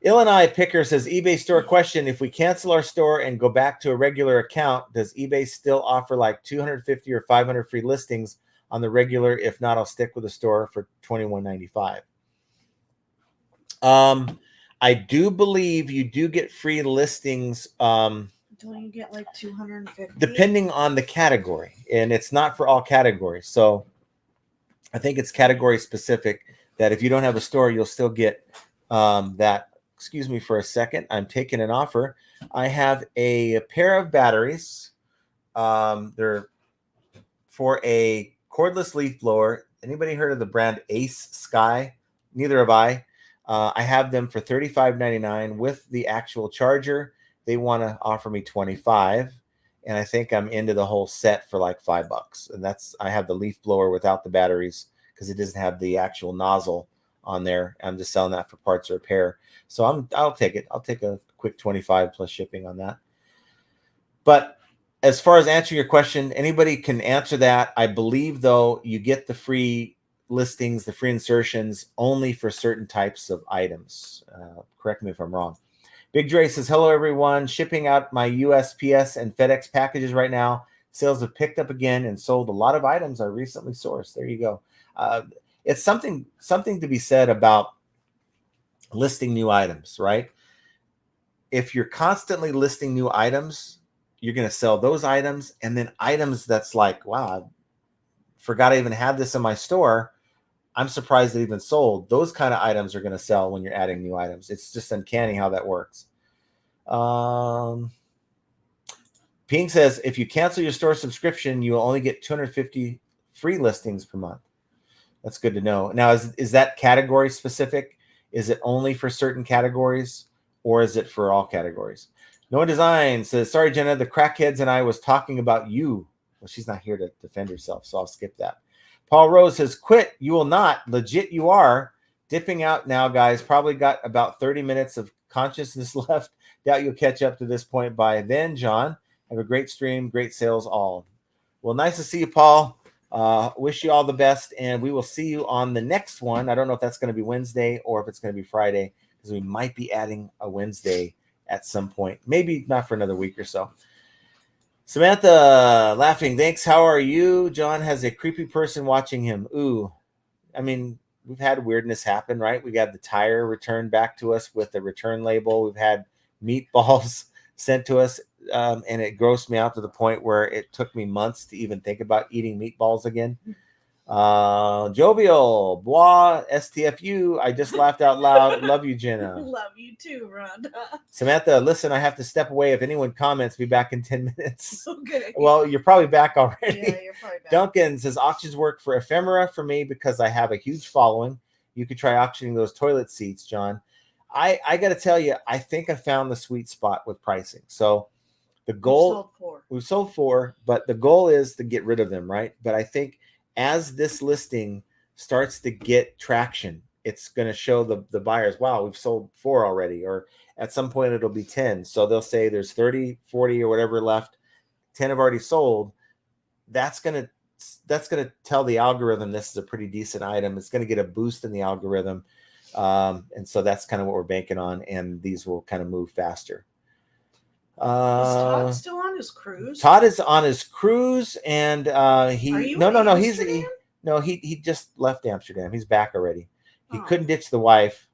Speaker 1: Illinois Picker says, eBay store question: if we cancel our store and go back to a regular account, does eBay still offer like 250 or 500 free listings on the regular? If not, I'll stick with the store for $21.95. I do believe you do get free listings.
Speaker 2: Don't you get like 250?
Speaker 1: Depending on the category, and it's not for all categories. So I think it's category specific, that if you don't have a store, you'll still get that. Excuse me for a second. I'm taking an offer. I have a pair of batteries. They're for a cordless leaf blower. Anybody heard of the brand Ace Sky? Neither have I. I have them for $35.99 with the actual charger. They want to offer me $25, and I think I'm into the whole set for like $5. And I have the leaf blower without the batteries because it doesn't have the actual nozzle on there. I'm just selling that for parts or repair. So I'll take it. I'll take a quick 25 plus shipping on that. But as far as answering your question, anybody can answer that. I believe, though, you get the free listings, the free insertions only for certain types of items. Correct me if I'm wrong. Big Dre says, hello, everyone. Shipping out my USPS and FedEx packages right now. Sales have picked up again and sold a lot of items I recently sourced. There you go. It's something to be said about listing new items, right? If you're constantly listing new items, you're going to sell those items, and then items that's like, wow, I forgot I even had this in my store. I'm surprised it even sold. Those kind of items are going to sell when you're adding new items. It's just uncanny how that works. Ping says, if you cancel your store subscription, you will only get 250 free listings per month. That's good to know. Now, is that category specific? Is it only for certain categories, or is it for all categories? Noah Design says, sorry, Jenna, the crackheads and I was talking about you. Well, she's not here to defend herself, so I'll skip that. Paul Rose says, quit. You will not. Legit, you are. Dipping out now, guys. Probably got about 30 minutes of consciousness left. Doubt you'll catch up to this point by then, John. Have a great stream. Great sales all. Well, nice to see you, Paul. Wish you all the best, and we will see you on the next one. I don't know if that's going to be Wednesday or if it's going to be Friday, because we might be adding a Wednesday at some point. Maybe not for another week or so. Samantha laughing. Thanks. How are you? John has a creepy person watching him. Ooh, I mean, we've had weirdness happen, right? We got the tire returned back to us with the return label. We've had meatballs sent to us, and it grossed me out to the point where it took me months to even think about eating meatballs again. Jovial, Bois, STFU. I just laughed out loud. Love you, Jenna.
Speaker 2: Love you too, Rhonda.
Speaker 1: Samantha, listen, I have to step away. If anyone comments, be back in 10 minutes.
Speaker 2: Okay.
Speaker 1: Well, you're probably back already.
Speaker 2: Yeah, you're probably back.
Speaker 1: Duncan says auctions work for ephemera for me because I have a huge following. You could try auctioning those toilet seats, John. I got to tell you, I think I found the sweet spot with pricing. So the goal, we've sold four, but the goal is to get rid of them, right? But I think as this listing starts to get traction, it's going to show the buyers, wow, we've sold 4 already, or at some point it'll be 10. So they'll say there's 30, 40 or whatever left. 10 have already sold. That's going to tell the algorithm this is a pretty decent item. It's going to get a boost in the algorithm. And so that's kind of what we're banking on. And these will kind of move faster.
Speaker 2: Is Todd still on his cruise?
Speaker 1: Todd is on his cruise, and he he just left Amsterdam. He's back already. He couldn't ditch the wife.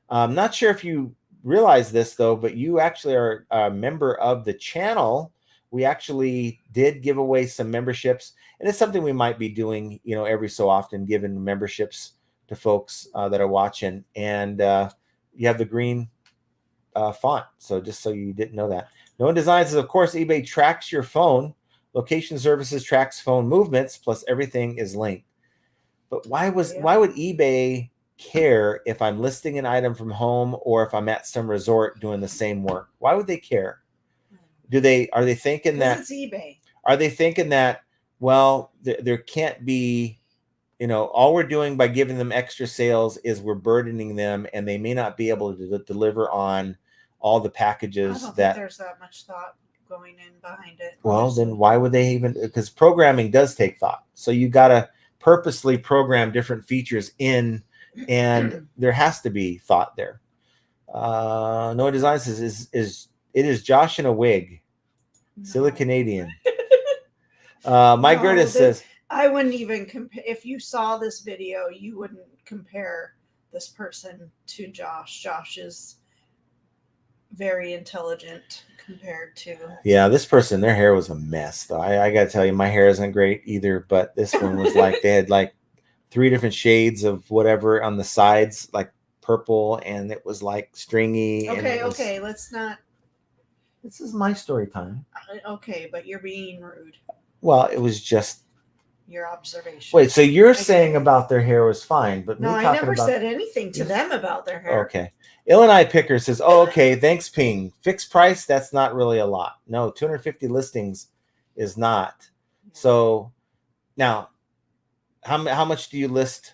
Speaker 1: I'm not sure if you realize this though, but you actually are a member of the channel. We actually did give away some memberships, and it's something we might be doing, every so often, giving memberships to folks that are watching. And you have the green font. So just so you didn't know that. No One Designs says, of course, eBay tracks your phone. Location Services tracks phone movements, plus everything is linked. But why would eBay care if I'm listing an item from home or if I'm at some resort doing the same work? Why would they care? Are they thinking that
Speaker 2: it's eBay?
Speaker 1: Are they thinking that, well, there can't be, all we're doing by giving them extra sales is we're burdening them, and they may not be able to deliver on all the packages.
Speaker 2: I don't think there's that much thought going in behind it.
Speaker 1: Well, then why would they even? Because programming does take thought. So you got to purposely program different features in, and there has to be thought there. Noah Design says, it is Josh in a wig. No. Silly Canadian. Mike Gertis says,
Speaker 2: I wouldn't even compare. If you saw this video, you wouldn't compare this person to Josh. Josh is very intelligent compared to.
Speaker 1: Yeah, this person, their hair was a mess, though. I got to tell you, my hair isn't great either, but this one was like, they had like 3 different shades of whatever on the sides, like purple, and it was like stringy.
Speaker 2: Okay, let's not.
Speaker 1: This is my story time.
Speaker 2: Okay, but you're being rude.
Speaker 1: Well, it was just
Speaker 2: your observation.
Speaker 1: Wait, so you're saying about their hair was fine, but
Speaker 2: no, I never said anything to them about their hair.
Speaker 1: Okay. Illinois Picker says, "Oh, okay, thanks, Ping. Fixed price, that's not really a lot. No, 250 listings is not. So now, how much do you list?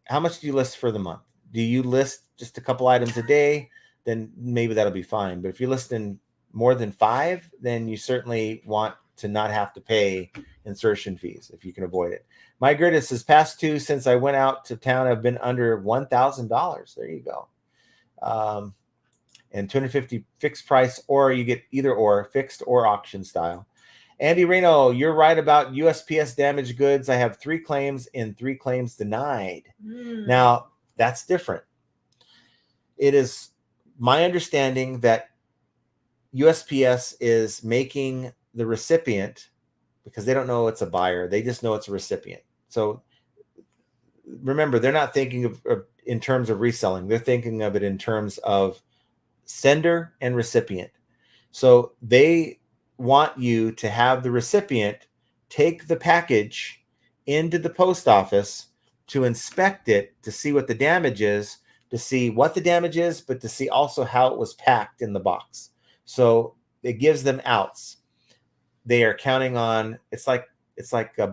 Speaker 1: How much do you list for the month? Do you list just a couple items a day? Then maybe that'll be fine. But if you're listing more than 5, then you certainly want to not have to pay insertion fees if you can avoid it." My Gertis says, past 2 since I went out to town have been under $1,000. There you go. And 250 fixed price, or you get either or, fixed or auction style. Andy Reno, you're right about USPS damaged goods. I have 3 claims and 3 claims denied. Now, that's different. It is my understanding that USPS is making the recipient, because they don't know it's a buyer, they just know it's a recipient. So remember, they're not thinking of in terms of reselling. They're thinking of it in terms of sender and recipient. So they want you to have the recipient take the package into the post office to inspect it, to see what the damage is, to see what the damage is, but to see also how it was packed in the box. So it gives them outs. They are counting on, it's like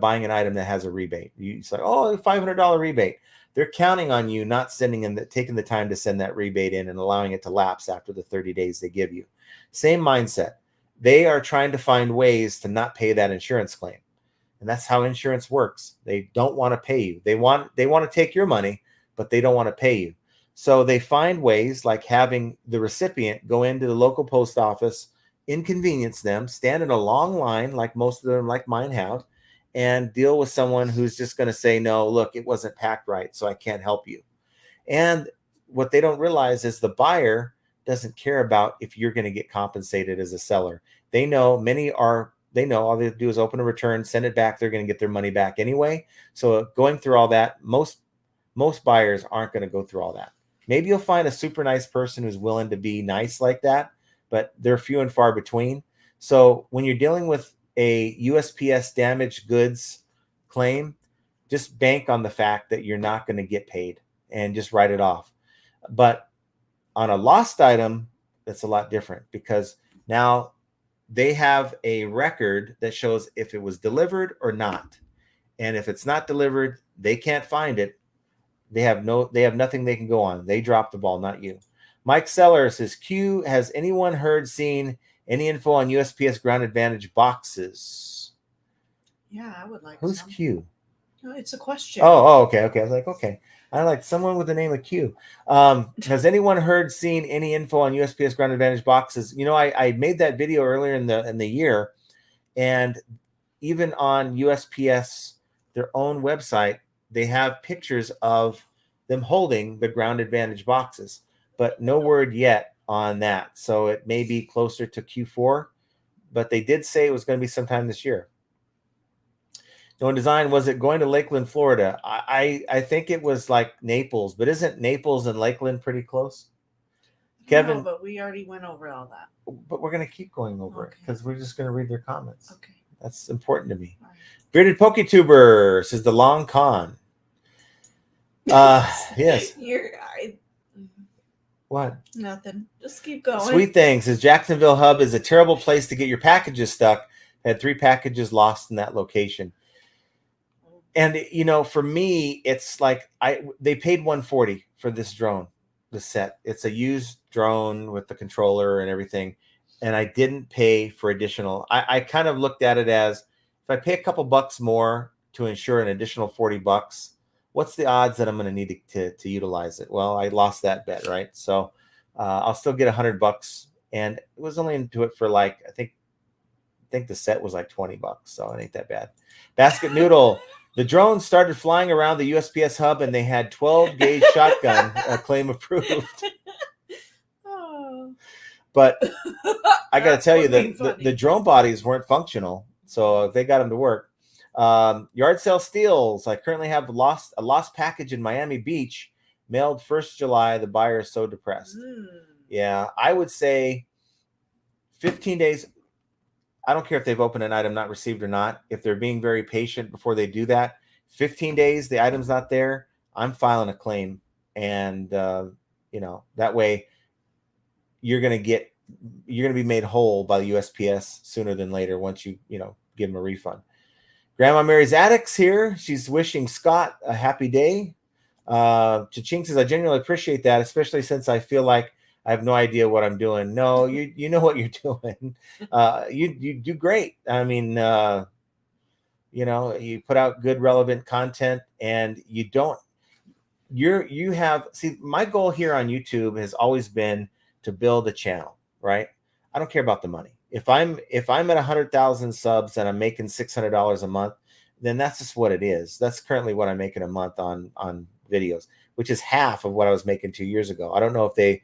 Speaker 1: buying an item that has a rebate. It's like, oh, $500 rebate. They're counting on you not taking the time to send that rebate in and allowing it to lapse after the 30 days they give you. Same mindset. They are trying to find ways to not pay that insurance claim. And that's how insurance works. They don't want to pay you. They want to take your money, but they don't want to pay you. So they find ways like having the recipient go into the local post office inconvenience them, stand in a long line like most of them, like mine have, and deal with someone who's just going to say, no, look, it wasn't packed right, so I can't help you. And what they don't realize is the buyer doesn't care about if you're going to get compensated as a seller. They know they know all they have to do is open a return, send it back. They're going to get their money back anyway. So going through all that, most buyers aren't going to go through all that. Maybe you'll find a super nice person who's willing to be nice like that, but they're few and far between. So when you're dealing with a USPS damaged goods claim, just bank on the fact that you're not going to get paid and just write it off. But on a lost item, that's a lot different, because now they have a record that shows if it was delivered or not. And if it's not delivered, they can't find it. They have nothing they can go on. They dropped the ball, not you. Mike Seller says, Q, has anyone seen any info on USPS Ground Advantage boxes?
Speaker 2: Yeah, I would like
Speaker 1: Who's
Speaker 2: some.
Speaker 1: Q?
Speaker 2: No, it's a question.
Speaker 1: Oh, okay. I was like, okay. I like someone with the name of Q. Has anyone seen any info on USPS Ground Advantage boxes? You know, I made that video earlier in the year, and even on USPS, their own website, they have pictures of them holding the Ground Advantage boxes, but no word yet on that. So it may be closer to Q4, but they did say it was going to be sometime this year. No design, was it going to Lakeland, Florida? I think it was like Naples, but isn't Naples and Lakeland pretty close? Kevin,
Speaker 2: no, but we already went over all that.
Speaker 1: But we're going to keep going over it because we're just going to read their comments.
Speaker 2: Okay.
Speaker 1: That's important to me.
Speaker 2: Right.
Speaker 1: Bearded PokeTuber says the long con. Yes. What?
Speaker 2: Nothing. Just keep going.
Speaker 1: Sweet Thing says Jacksonville Hub is a terrible place to get your packages stuck. Had 3 packages lost in that location. And you know, for me, it's like they paid $140 for this drone, the set. It's a used drone with the controller and everything, and I didn't pay for additional. I kind of looked at it as, if I pay a couple bucks more to insure an additional $40, what's the odds that I'm going to need to utilize it? Well, I lost that bet, right? So I'll still get $100, and it was only into it for like I think the set was like $20, so it ain't that bad. Basket Noodle. The drone started flying around the USPS hub, and they had 12 gauge shotgun claim approved.
Speaker 2: Oh.
Speaker 1: But I got to tell you that the drone bodies weren't functional, so they got them to work. Yard sale steals. I currently have a lost package in Miami Beach, mailed 1st July. The buyer is so depressed. Yeah, I would say 15 days. I don't care if they've opened an item not received or not. If they're being very patient before they do that, 15 days, the item's not there, I'm filing a claim. And, that way you're going to be made whole by the USPS sooner than later once you give them a refund. Grandma Mary's Addicts here. She's wishing Scott a happy day. Cha-Ching says, I genuinely appreciate that, especially since I feel like I have no idea what I'm doing. No, you know what you're doing. You do great. I mean, you put out good, relevant content, and my goal here on YouTube has always been to build a channel, right? I don't care about the money. If I'm at 100,000 subs and I'm making $600 a month, then that's just what it is. That's currently what I'm making a month on videos, which is half of what I was making 2 years ago. I don't know if they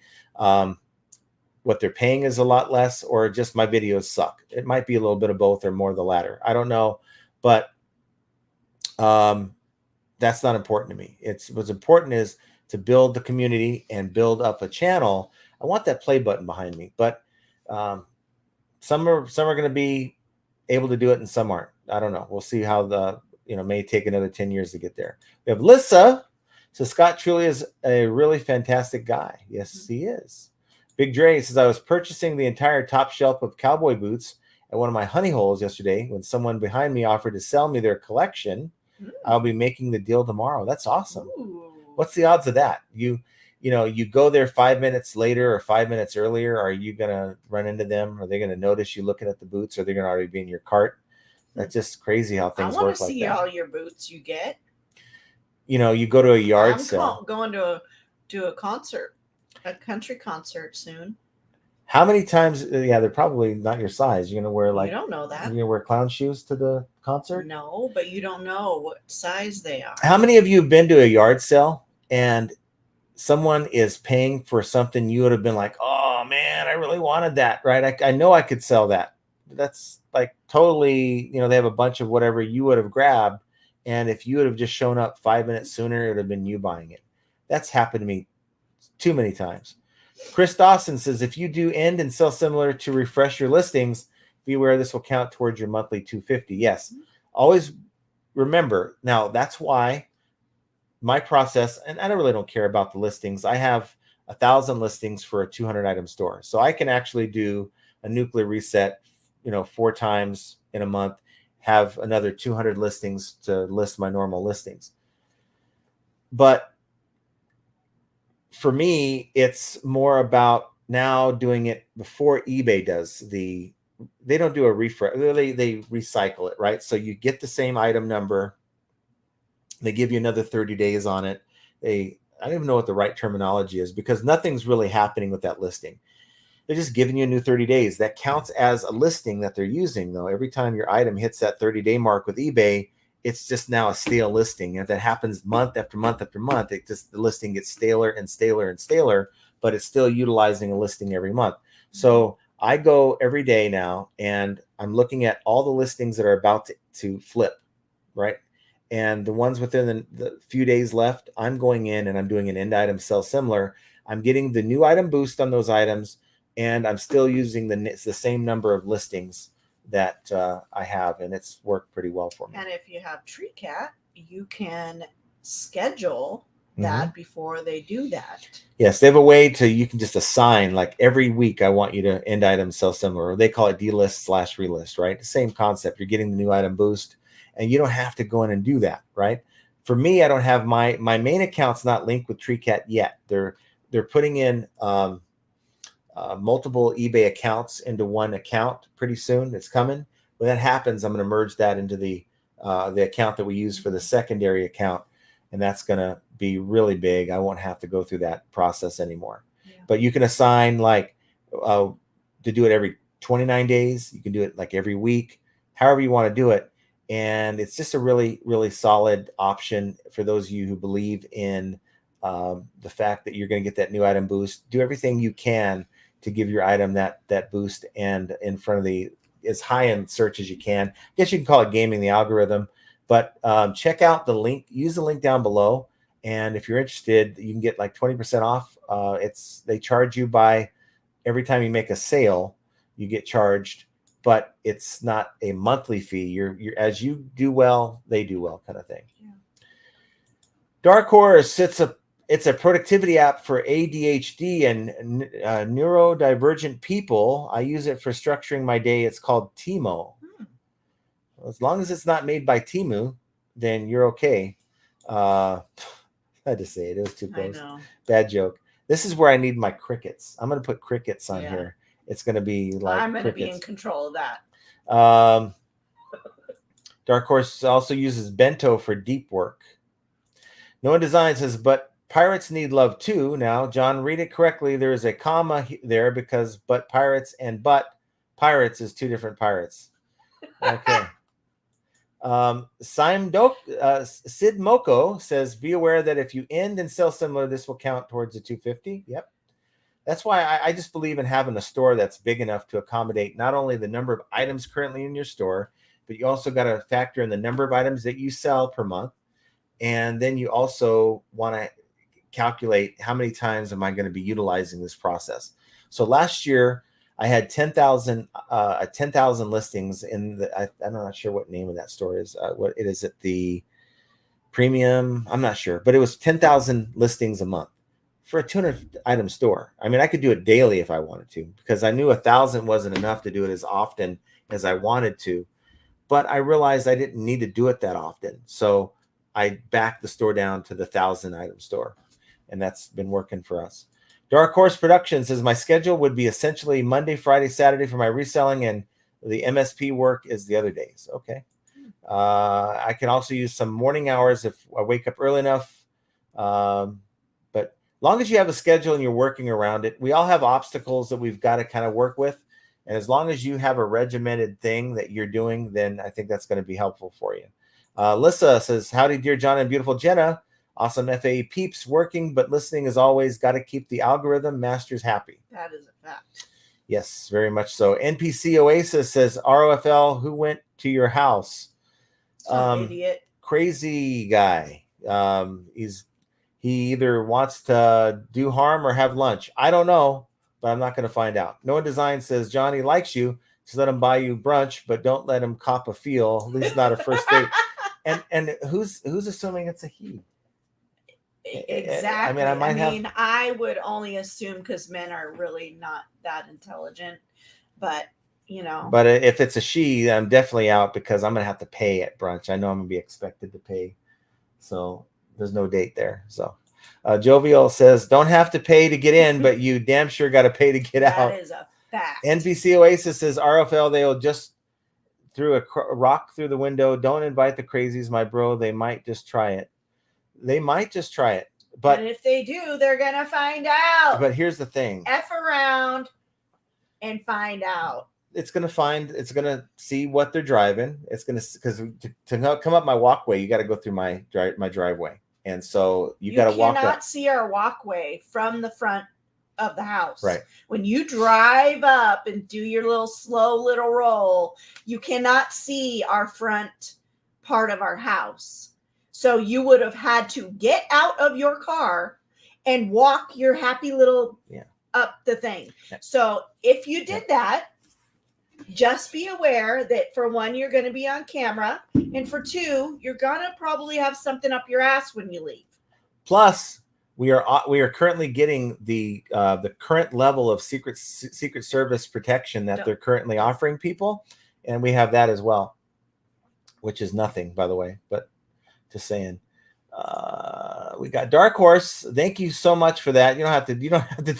Speaker 1: what they're paying is a lot less, or just my videos suck. It might be a little bit of both or more of the latter. I don't know, but that's not important to me. What's important is to build the community and build up a channel. I want that play button behind me, but some are going to be able to do it and some aren't. I don't know. We'll see how may take another 10 years to get there. We have Lissa. So Scott truly is a really fantastic guy. Yes, he is. Big Dre says, I was purchasing the entire top shelf of cowboy boots at one of my honey holes yesterday when someone behind me offered to sell me their collection. I'll be making the deal tomorrow. That's awesome. Ooh. What's the odds of that? You go there 5 minutes later or 5 minutes earlier. Are you going to run into them? Are they going to notice you looking at the boots? Or are they going to already be in your cart? That's just crazy how things work like that. I want to see
Speaker 2: all your boots you get.
Speaker 1: You go to a yard sale.
Speaker 2: I'm going to a concert, a country concert soon.
Speaker 1: How many times? Yeah, they're probably not your size. You're gonna wear
Speaker 2: You don't know that.
Speaker 1: you're gonna wear clown shoes to the concert.
Speaker 2: No, but you don't know what size they are.
Speaker 1: How many of you have been to a yard sale and someone is paying for something you would have been like, oh man, I really wanted that, right? I know I could sell that. That's like totally, they have a bunch of whatever you would have grabbed. And if you would have just shown up 5 minutes sooner, it would have been you buying it. That's happened to me too many times. Chris Dawson says, if you do end and sell similar to refresh your listings, beware this will count towards your monthly $250. Yes. Always remember. Now, that's why my process, and I really don't care about the listings. I have 1,000 listings for a 200 item store. So I can actually do a nuclear reset, 4 times in a month, have another 200 listings to list my normal listings. But for me, it's more about now doing it before eBay does they don't do a refresh. They recycle it, right? So you get the same item number. They give you another 30 days on it. I don't even know what the right terminology is because nothing's really happening with that listing. They're just giving you a new 30 days. That counts as a listing that they're using, though. Every time your item hits that 30-day mark with eBay, it's just now a stale listing. And if that happens month after month after month, the listing gets staler and staler and staler, but it's still utilizing a listing every month. So I go every day now, and I'm looking at all the listings that are about to flip, right? And the ones within the few days left, I'm going in and I'm doing an end item sell similar. I'm getting the new item boost on those items, and I'm still using the same number of listings that I have, and it's worked pretty well for me.
Speaker 2: And if you have TreeCat, you can schedule that before they do that.
Speaker 1: Yes, they have a way you can just assign, like every week I want you to end item sell similar, or they call it delist/relist, right? The same concept. You're getting the new item boost, and you don't have to go in and do that, right? For me, I don't have my main account's not linked with TreeCat yet. They're putting in multiple eBay accounts into one account pretty soon. It's coming. When that happens, I'm going to merge that into the account that we use for the secondary account, and that's going to be really big. I won't have to go through that process anymore. Yeah. But you can assign to do it every 29 days. You can do it like every week, however you want to do it. And it's just a really, really solid option for those of you who believe in the fact that you're going to get that new item boost. Do everything you can to give your item that boost and in front of as high in search as you can. I guess you can call it gaming the algorithm, but check out the link. Use the link down below, and if you're interested, you can get like 20% off. They charge you by every time you make a sale, you get charged, but it's not a monthly fee. You're as you do well, they do well, kind of thing. Yeah. Dark Horse, it's a productivity app for ADHD and neurodivergent people. I use it for structuring my day. It's called Timo. As long as it's not made by Timu, then you're okay. I had to say it. It was too close. I know. Bad joke. This is where I need my crickets. I'm going to put crickets on here. It's going to be like
Speaker 2: I'm going to be in control of that.
Speaker 1: Dark Horse also uses Bento for deep work. No One Design says, but pirates need love too. Now, John, read it correctly. There is a comma there because but pirates and but pirates is two different pirates. Okay. Sid Moko says, be aware that if you end and sell similar, this will count towards the 250. Yep. That's why I just believe in having a store that's big enough to accommodate not only the number of items currently in your store, but you also got to factor in the number of items that you sell per month. And then you also want to calculate how many times am I going to be utilizing this process. So last year I had 10,000 listings in I'm not sure what name of that store is. What it is at the premium. I'm not sure, but it was 10,000 listings a month for a 200 item store. I mean, I could do it daily if I wanted to, because I knew 1,000 wasn't enough to do it as often as I wanted to, but I realized I didn't need to do it that often. So I backed the store down to the 1,000 item store, and that's been working for us. Dark Horse Productions says, my schedule would be essentially Monday, Friday, Saturday for my reselling, and the MSP work is the other days. Okay. I can also use some morning hours if I wake up early enough. But long as you have a schedule and you're working around it, we all have obstacles that we've got to kind of work with. And as long as you have a regimented thing that you're doing, then I think that's going to be helpful for you. Lissa says, howdy, dear John and beautiful Jenna. Awesome FAA peeps working, but listening as always. Got to keep the algorithm masters happy.
Speaker 2: That is a fact.
Speaker 1: Yes, very much so. NPC Oasis says, ROFL, who went to your house?
Speaker 2: Some idiot.
Speaker 1: Crazy guy. He either wants to do harm or have lunch. I don't know, but I'm not going to find out. Noah Design says, Johnny likes you. Just let him buy you brunch, but don't let him cop a feel. At least not a first date. And who's assuming it's a he?
Speaker 2: Exactly.
Speaker 1: I mean,
Speaker 2: I would only assume because men are really not that intelligent, but
Speaker 1: But if it's a she, I'm definitely out because I'm gonna have to pay at brunch. I know I'm gonna be expected to pay, so there's no date there. So, Jovial says, don't have to pay to get in, but you damn sure got to pay to get out.
Speaker 2: That is a fact.
Speaker 1: NBC Oasis says, RFL, they'll just threw a rock through the window. Don't invite the crazies, my bro. They might just try it. But
Speaker 2: if they do, they're gonna find out.
Speaker 1: But here's the thing:
Speaker 2: F around and find out.
Speaker 1: It's gonna see what they're driving. It's gonna, because to come up my walkway, you got to go through my driveway, and so you got to walk up.
Speaker 2: You cannot see our walkway from the front of the house.
Speaker 1: Right.
Speaker 2: When you drive up and do your slow little roll, you cannot see our front part of our house. So you would have had to get out of your car and walk your happy little up the thing.
Speaker 1: Yeah.
Speaker 2: So if you did that, just be aware that for one, you're going to be on camera, and for two, you're going to probably have something up your ass when you leave.
Speaker 1: Plus, we are currently getting the current level of Secret Service protection that they're currently offering people, and we have that as well, which is nothing, by the way, but just saying. We got Dark Horse. Thank you so much for that. You don't have to do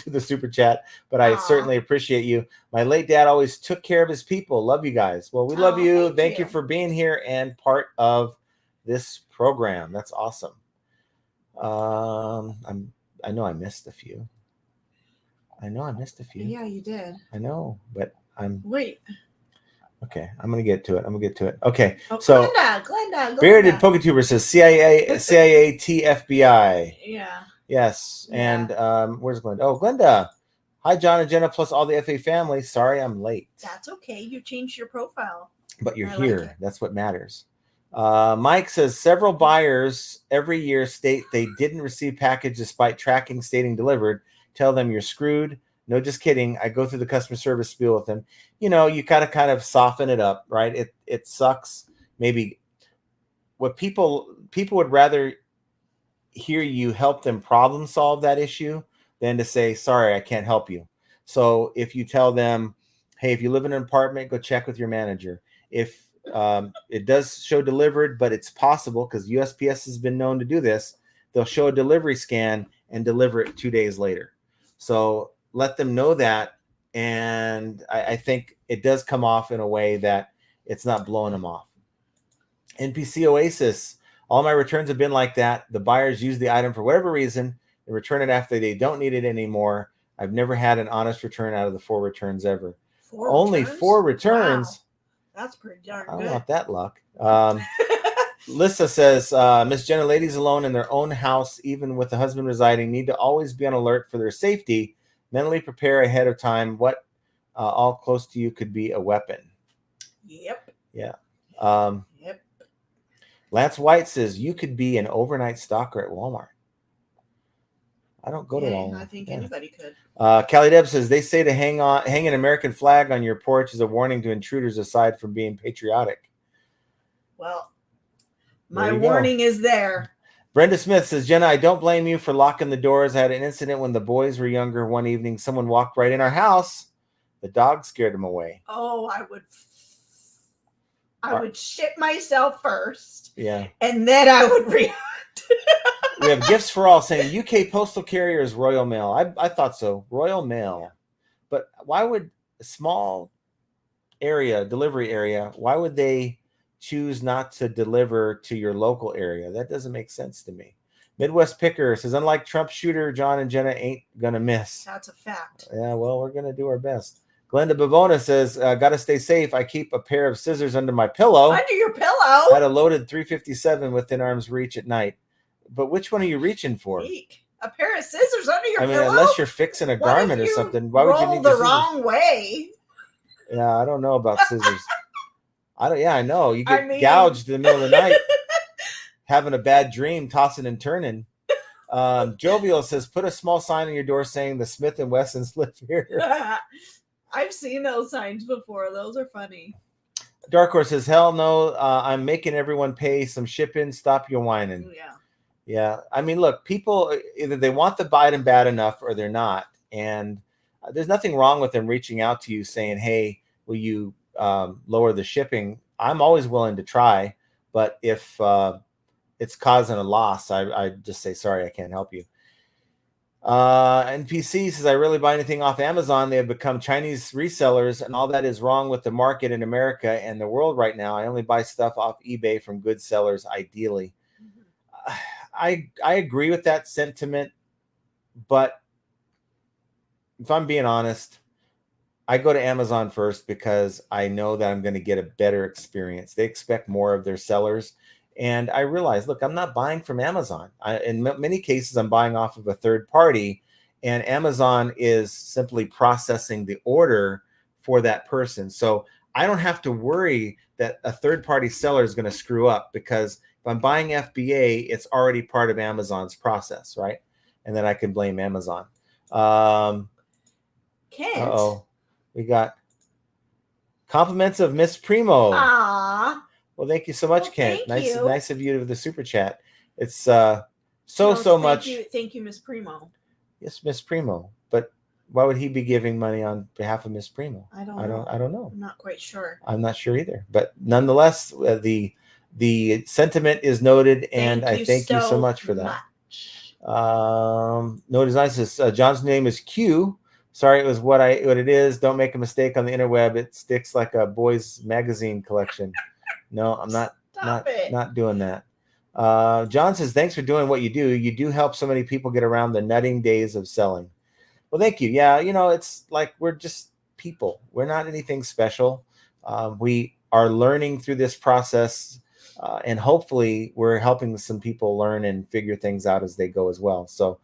Speaker 1: the super chat, but I certainly appreciate you. My late dad always took care of his people. Love you guys. Well, we love you. Thank you for being here and part of this program. That's awesome. I know I missed a few.
Speaker 2: Yeah, you did.
Speaker 1: I know, but
Speaker 2: wait.
Speaker 1: Okay, I'm gonna get to it. Okay,
Speaker 2: so Glenda.
Speaker 1: Bearded PokeTuber says CIA, TFBI.
Speaker 2: Yeah.
Speaker 1: Yes, and where's Glenda? Oh, Glenda. Hi, John and Jenna, plus all the FA family. Sorry, I'm late.
Speaker 2: That's okay. You changed your profile.
Speaker 1: But you're here. Like that's what matters. Mike says several buyers every year state they didn't receive package despite tracking stating delivered. Tell them you're screwed. No, just kidding. I go through the customer service spiel with them. You gotta kind of soften it up, right? It sucks. Maybe what people would rather hear you help them problem solve that issue than to say, sorry, I can't help you. So if you tell them, hey, if you live in an apartment, go check with your manager. If it does show delivered, but it's possible because USPS has been known to do this, they'll show a delivery scan and deliver it 2 days later. So let them know that, and I think it does come off in a way that it's not blowing them off. NPC Oasis, all my returns have been like that. The buyers use the item for whatever reason and return it after they don't need it anymore. I've never had an honest return out of the 4 returns ever. Only 4 returns?
Speaker 2: Wow. That's pretty darn
Speaker 1: good. I
Speaker 2: good.
Speaker 1: want that luck. Lissa says, Miss Jenna, ladies alone in their own house, even with the husband residing, need to always be on alert for their safety. Mentally prepare ahead of time. What all close to you could be a weapon.
Speaker 2: Yep.
Speaker 1: Yeah.
Speaker 2: Yep.
Speaker 1: Lance White says you could be an overnight stalker at Walmart. I don't go to Walmart.
Speaker 2: I think anybody could.
Speaker 1: Callie Deb says they say to hang an American flag on your porch is a warning to intruders aside from being patriotic.
Speaker 2: Well, my warning is there.
Speaker 1: Brenda Smith says, Jenna, I don't blame you for locking the doors. I had an incident when the boys were younger. One evening, someone walked right in our house. The dog scared them away.
Speaker 2: Oh, I would shit myself first.
Speaker 1: Yeah.
Speaker 2: And then I would react.
Speaker 1: We have gifts for all saying UK postal carrier is Royal Mail. I thought so. Royal Mail. But why would a small delivery area, why would they choose not to deliver to your local area? That doesn't make sense to me. Midwest Picker says, unlike Trump shooter, John and Jenna ain't gonna miss.
Speaker 2: That's a fact.
Speaker 1: Yeah, well, we're gonna do our best. Glenda Bavona says, gotta stay safe. I keep a pair of scissors under my pillow.
Speaker 2: Under your pillow?
Speaker 1: Had a loaded 357 within arm's reach at night. But which one are you reaching for?
Speaker 2: Eek. A pair of scissors under your pillow?
Speaker 1: I mean, unless you're fixing a garment or something, why would you need
Speaker 2: the wrong way?
Speaker 1: Yeah, I don't know about scissors. I know. You get gouged in the middle of the night, having a bad dream, tossing and turning. Jovial says, put a small sign on your door saying the Smith & Wessons live here.
Speaker 2: I've seen those signs before. Those are funny.
Speaker 1: Dark Horse says, hell no, I'm making everyone pay some shipping. Stop your whining. Yeah. I mean, look, people, either they want the item bad enough or they're not. And there's nothing wrong with them reaching out to you saying, hey, will you lower the shipping? I'm always willing to try. But if it's causing a loss, I just say, sorry, I can't help you. NPC says, I rarely buy anything off Amazon. They have become Chinese resellers, and all that is wrong with the market in America and the world right now. I only buy stuff off eBay from good sellers, ideally. I agree with that sentiment, but if I'm being honest, I go to Amazon first because I know that I'm going to get a better experience. They expect more of their sellers. And I realize, look, I'm not buying from Amazon. In many cases, I'm buying off of a third party, and Amazon is simply processing the order for that person. So I don't have to worry that a third party seller is going to screw up, because if I'm buying FBA, it's already part of Amazon's process, right? And then I can blame Amazon. Uh-oh. We got compliments of Miss Primo.
Speaker 2: Aww.
Speaker 1: Well, thank you so much, Kent. Nice of you to the super chat. It's so much.
Speaker 2: Thank you, Miss Primo.
Speaker 1: Yes, Miss Primo. But why would he be giving money on behalf of Miss Primo?
Speaker 2: I don't know. I'm not quite sure.
Speaker 1: I'm not sure either. But nonetheless, the sentiment is noted, and I thank you so much for that. No Design says, John's name is Q. Sorry, it was what it is. Don't make a mistake on the interweb. It sticks like a boys magazine collection. No, I'm not doing that. John says, thanks for doing what you do. You do help so many people get around the nutting days of selling. Well, thank you. Yeah, it's like we're just people. We're not anything special. We are learning through this process, and hopefully we're helping some people learn and figure things out as they go as well. So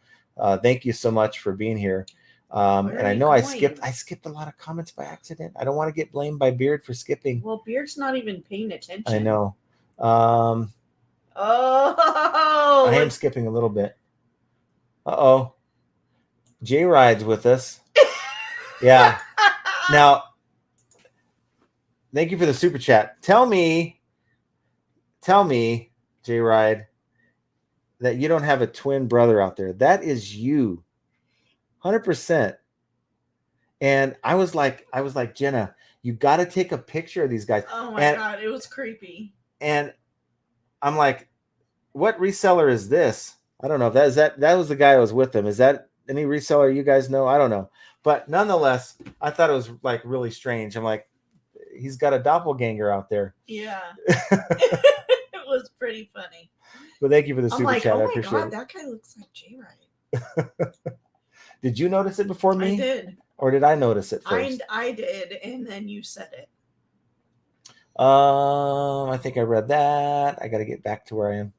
Speaker 1: thank you so much for being here. And I know I skipped a lot of comments by accident. I don't want to get blamed by Beard for skipping.
Speaker 2: Well, Beard's not even paying attention.
Speaker 1: I know. I am skipping a little bit. Uh-oh. Jay Ride's with us. Yeah. Now, thank you for the super chat. Tell me, Jay Ride, that you don't have a twin brother out there. That is you. 100%. And I was like, Jenna, you got to take a picture of these guys.
Speaker 2: Oh my God, it was creepy.
Speaker 1: And I'm like, what reseller is this? I don't know if that was the guy I was with them. Is that any reseller you guys know? I don't know. But nonetheless, I thought it was like really strange. I'm like, he's got a doppelganger out there.
Speaker 2: Yeah. It was pretty funny.
Speaker 1: Well, thank you for the super chat. I appreciate it.
Speaker 2: That guy looks like Jay Wright.
Speaker 1: Did you notice it before me?
Speaker 2: I did.
Speaker 1: Or did I notice it first?
Speaker 2: I did, and then you said it.
Speaker 1: I think I read that. I got to get back to where I am.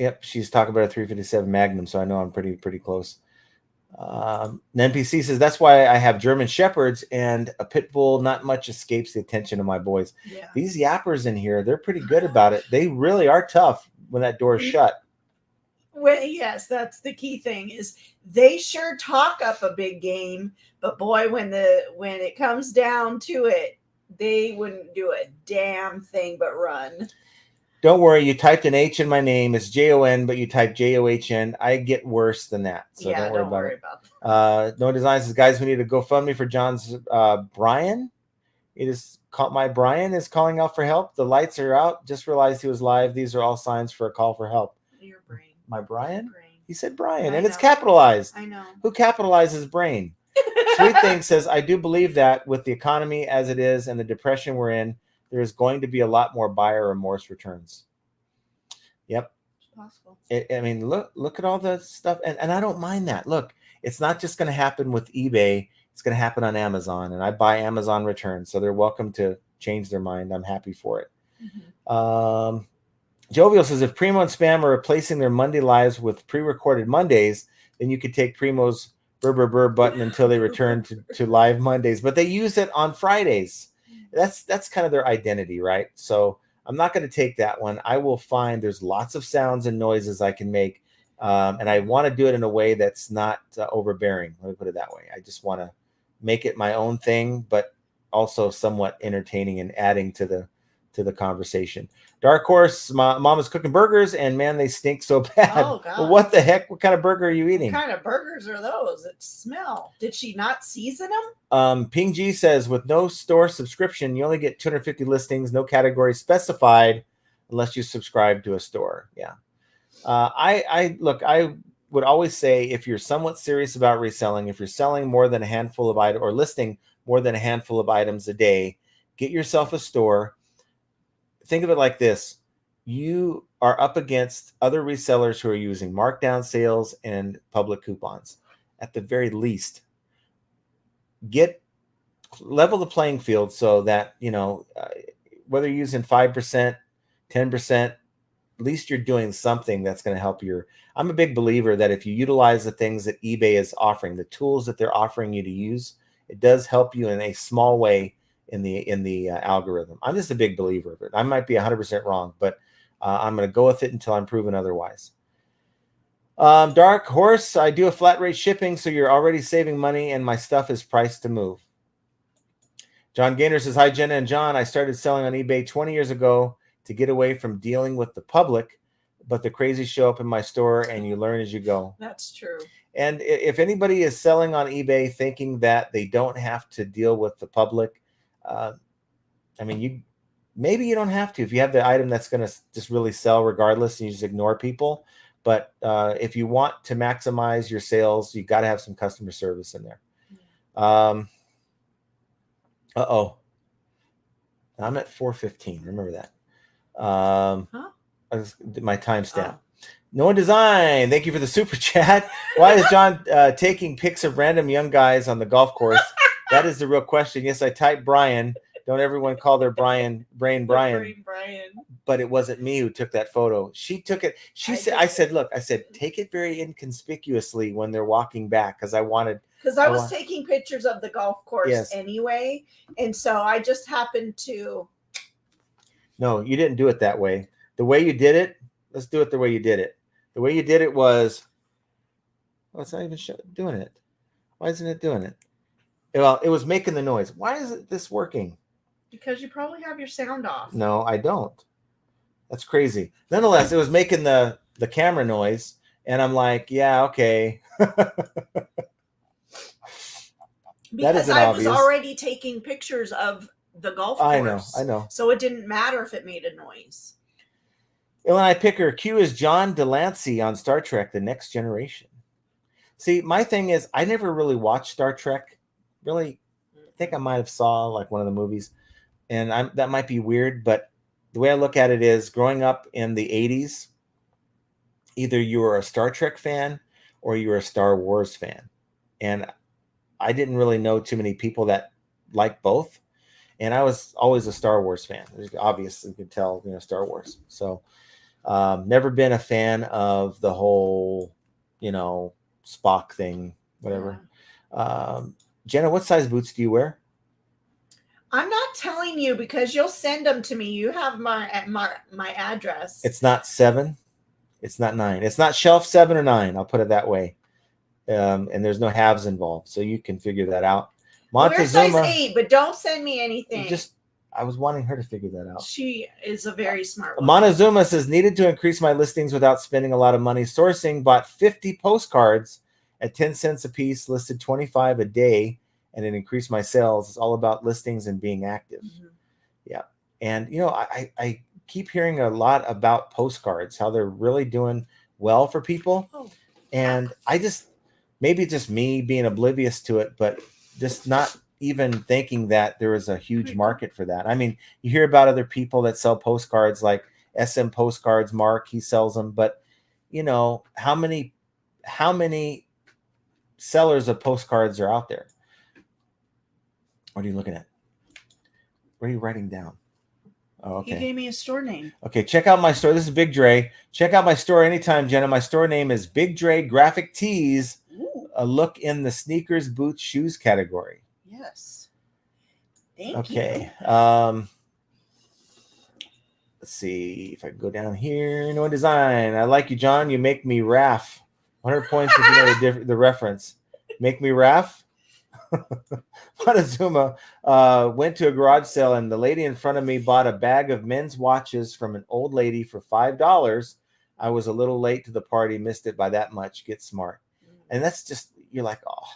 Speaker 1: Yep, she's talking about a 357 Magnum, so I know I'm pretty close. The NPC says, that's why I have German Shepherds, and a pit bull not much escapes the attention of my boys.
Speaker 2: Yeah.
Speaker 1: These yappers in here, they're pretty good about it. They really are tough when that door is shut.
Speaker 2: Well, yes, that's the key thing, is they sure talk up a big game, but boy, when it comes down to it, they wouldn't do a damn thing but run.
Speaker 1: Don't worry, you typed an H in my name. It's Jon, but you typed JOHN. I get worse than that, so
Speaker 2: yeah,
Speaker 1: don't worry about that. No Design says, guys, we need to GoFundMe for John's Brian. It is called my Brian is calling out for help. The lights are out. Just realized he was live. These are all signs for a call for help.
Speaker 2: Your brain.
Speaker 1: My Brian?
Speaker 2: Brain.
Speaker 1: He said Brian,
Speaker 2: I
Speaker 1: and
Speaker 2: know.
Speaker 1: it's capitalized.
Speaker 2: I know.
Speaker 1: Who capitalizes brain? Sweet Thing says, I do believe that with the economy as it is and the depression we're in, there is going to be a lot more buyer remorse returns. Yep.
Speaker 2: It's possible.
Speaker 1: I mean, look at all the stuff, and I don't mind that. Look, it's not just going to happen with eBay. It's going to happen on Amazon, and I buy Amazon returns, so they're welcome to change their mind. I'm happy for it. Jovial says, if Primo and Spam are replacing their Monday lives with pre-recorded Mondays, then you could take Primo's burr button until they return to live Mondays. But they use it on Fridays. That's kind of their identity, right? So I'm not going to take that one. I will find there's lots of sounds and noises I can make, and I want to do it in a way that's not overbearing. Let me put it that way. I just want to make it my own thing, but also somewhat entertaining and adding to the conversation. Dark Horse, Mama's cooking burgers, and man, they stink so bad.
Speaker 2: Oh, God.
Speaker 1: Well, what the heck? What kind of burger are you eating?
Speaker 2: What kind of burgers are those that smell? Did she not season them?
Speaker 1: Ping G says, with no store subscription, you only get 250 listings, no category specified, unless you subscribe to a store. Yeah. I would always say, if you're somewhat serious about reselling, if you're selling more than a handful of items or listing more than a handful of items a day, get yourself a store. Think of it like this. You are up against other resellers who are using markdown sales and public coupons. At the very least, level the playing field so that, whether you're using 5%, 10%, at least you're doing something that's going to help I'm a big believer that if you utilize the things that eBay is offering, the tools that they're offering you to use, it does help you in a small way in the algorithm. I'm just a big believer of it. I might be 100% wrong, but I'm going to go with it until I'm proven otherwise. Dark Horse, I do a flat rate shipping, so you're already saving money, and my stuff is priced to move. John Gaynor says, hi, Jenna and John. I started selling on eBay 20 years ago to get away from dealing with the public, but the crazies show up in my store, and you learn as you go.
Speaker 2: That's true.
Speaker 1: And if anybody is selling on eBay thinking that they don't have to deal with the public, maybe you don't have to if you have the item that's going to just really sell regardless, and you just ignore people. But if you want to maximize your sales, you got to have some customer service in there. I'm at 4:15. Remember that. My timestamp. No One Design, thank you for the super chat. Why is John taking pics of random young guys on the golf course? That is the real question. Yes, I typed Brian. Don't everyone call their Brian. But it wasn't me who took that photo. She took it. I said, take it very inconspicuously when they're walking back, because I was
Speaker 2: taking pictures of the golf course anyway. And so I just happened to.
Speaker 1: No, you didn't do it that way. The way you did it, let's do it the way you did it. The way you did it was, it's not even doing it. Why isn't it doing it? Well, it was making the noise. Why isn't this working?
Speaker 2: Because you probably have your sound off.
Speaker 1: No, I don't. That's crazy. Nonetheless, it was making the camera noise, and I'm like, yeah, okay.
Speaker 2: Because I was already taking pictures of the golf course.
Speaker 1: I know.
Speaker 2: So it didn't matter if it made a noise.
Speaker 1: Illini Picker, Q is John Delancey on Star Trek: The Next Generation. See, my thing is, I never really watched Star Trek. Really, I think I might have saw like one of the movies, and that might be weird, but the way I look at it is, growing up in the 80s, either you were a Star Trek fan or you were a Star Wars fan. And I didn't really know too many people that liked both. And I was always a Star Wars fan. Obviously, you could tell, Star Wars. So never been a fan of the whole, Spock thing, whatever. Jenna, what size boots do you wear?
Speaker 2: I'm not telling you because you'll send them to me. You have my address.
Speaker 1: It's not 7. It's not 9. It's not shelf 7 or 9. I'll put it that way. And there's no halves involved, so you can figure that out.
Speaker 2: Montezuma, wear size 8, but don't send me anything.
Speaker 1: I was wanting her to figure that out.
Speaker 2: She is a very smart woman.
Speaker 1: Montezuma says, needed to increase my listings without spending a lot of money sourcing. Bought 50 postcards at 10 cents a piece, listed 25 a day, and it increased my sales. It's all about listings and being active. Mm-hmm. Yeah. And, I keep hearing a lot about postcards, how they're really doing well for people. Oh. And maybe just me being oblivious to it, but just not even thinking that there is a huge market for that. I mean, you hear about other people that sell postcards like SM postcards. Mark, he sells them, but how many sellers of postcards are out there? What are you looking at? What are you writing down? Oh, okay.
Speaker 2: He gave me a store name.
Speaker 1: Okay, check out my store. This is Big Dre. Check out my store anytime, Jenna. My store name is Big Dre Graphic Tees.
Speaker 2: Ooh.
Speaker 1: A look in the sneakers, boots, shoes category.
Speaker 2: Yes. Thank you.
Speaker 1: Okay. Let's see if I can go down here. No design. I like you, John. You make me raff. 100 points if you know the reference. Make me raff. Montezuma went to a garage sale, and the lady in front of me bought a bag of men's watches from an old lady for $5. I was a little late to the party, missed it by that much. Get smart. And that's just, you're like, oh.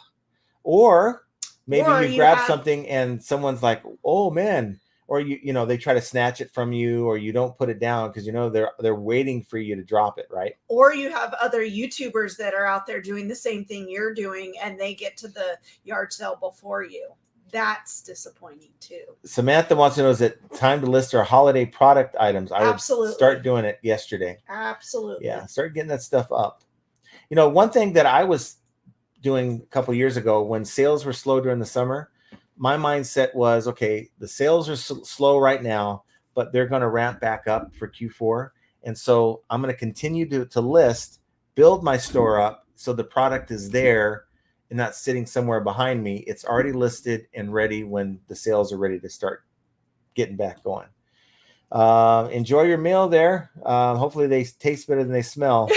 Speaker 1: Or maybe you grab something and someone's like, oh man. Or they try to snatch it from you, or you don't put it down because they're waiting for you to drop it, right?
Speaker 2: Or you have other YouTubers that are out there doing the same thing you're doing, and they get to the yard sale before you. That's disappointing too. Samantha
Speaker 1: wants to know, is it time to list our holiday product items? I would start doing it yesterday.
Speaker 2: Absolutely.
Speaker 1: Yeah, start getting that stuff up. One thing that I was doing a couple of years ago when sales were slow during the summer, my mindset was, okay, the sales are slow right now, but they're going to ramp back up for Q4. And so I'm going to continue to list, build my store up so the product is there and not sitting somewhere behind me. It's already listed and ready when the sales are ready to start getting back going. Enjoy your meal there. Hopefully they taste better than they smell.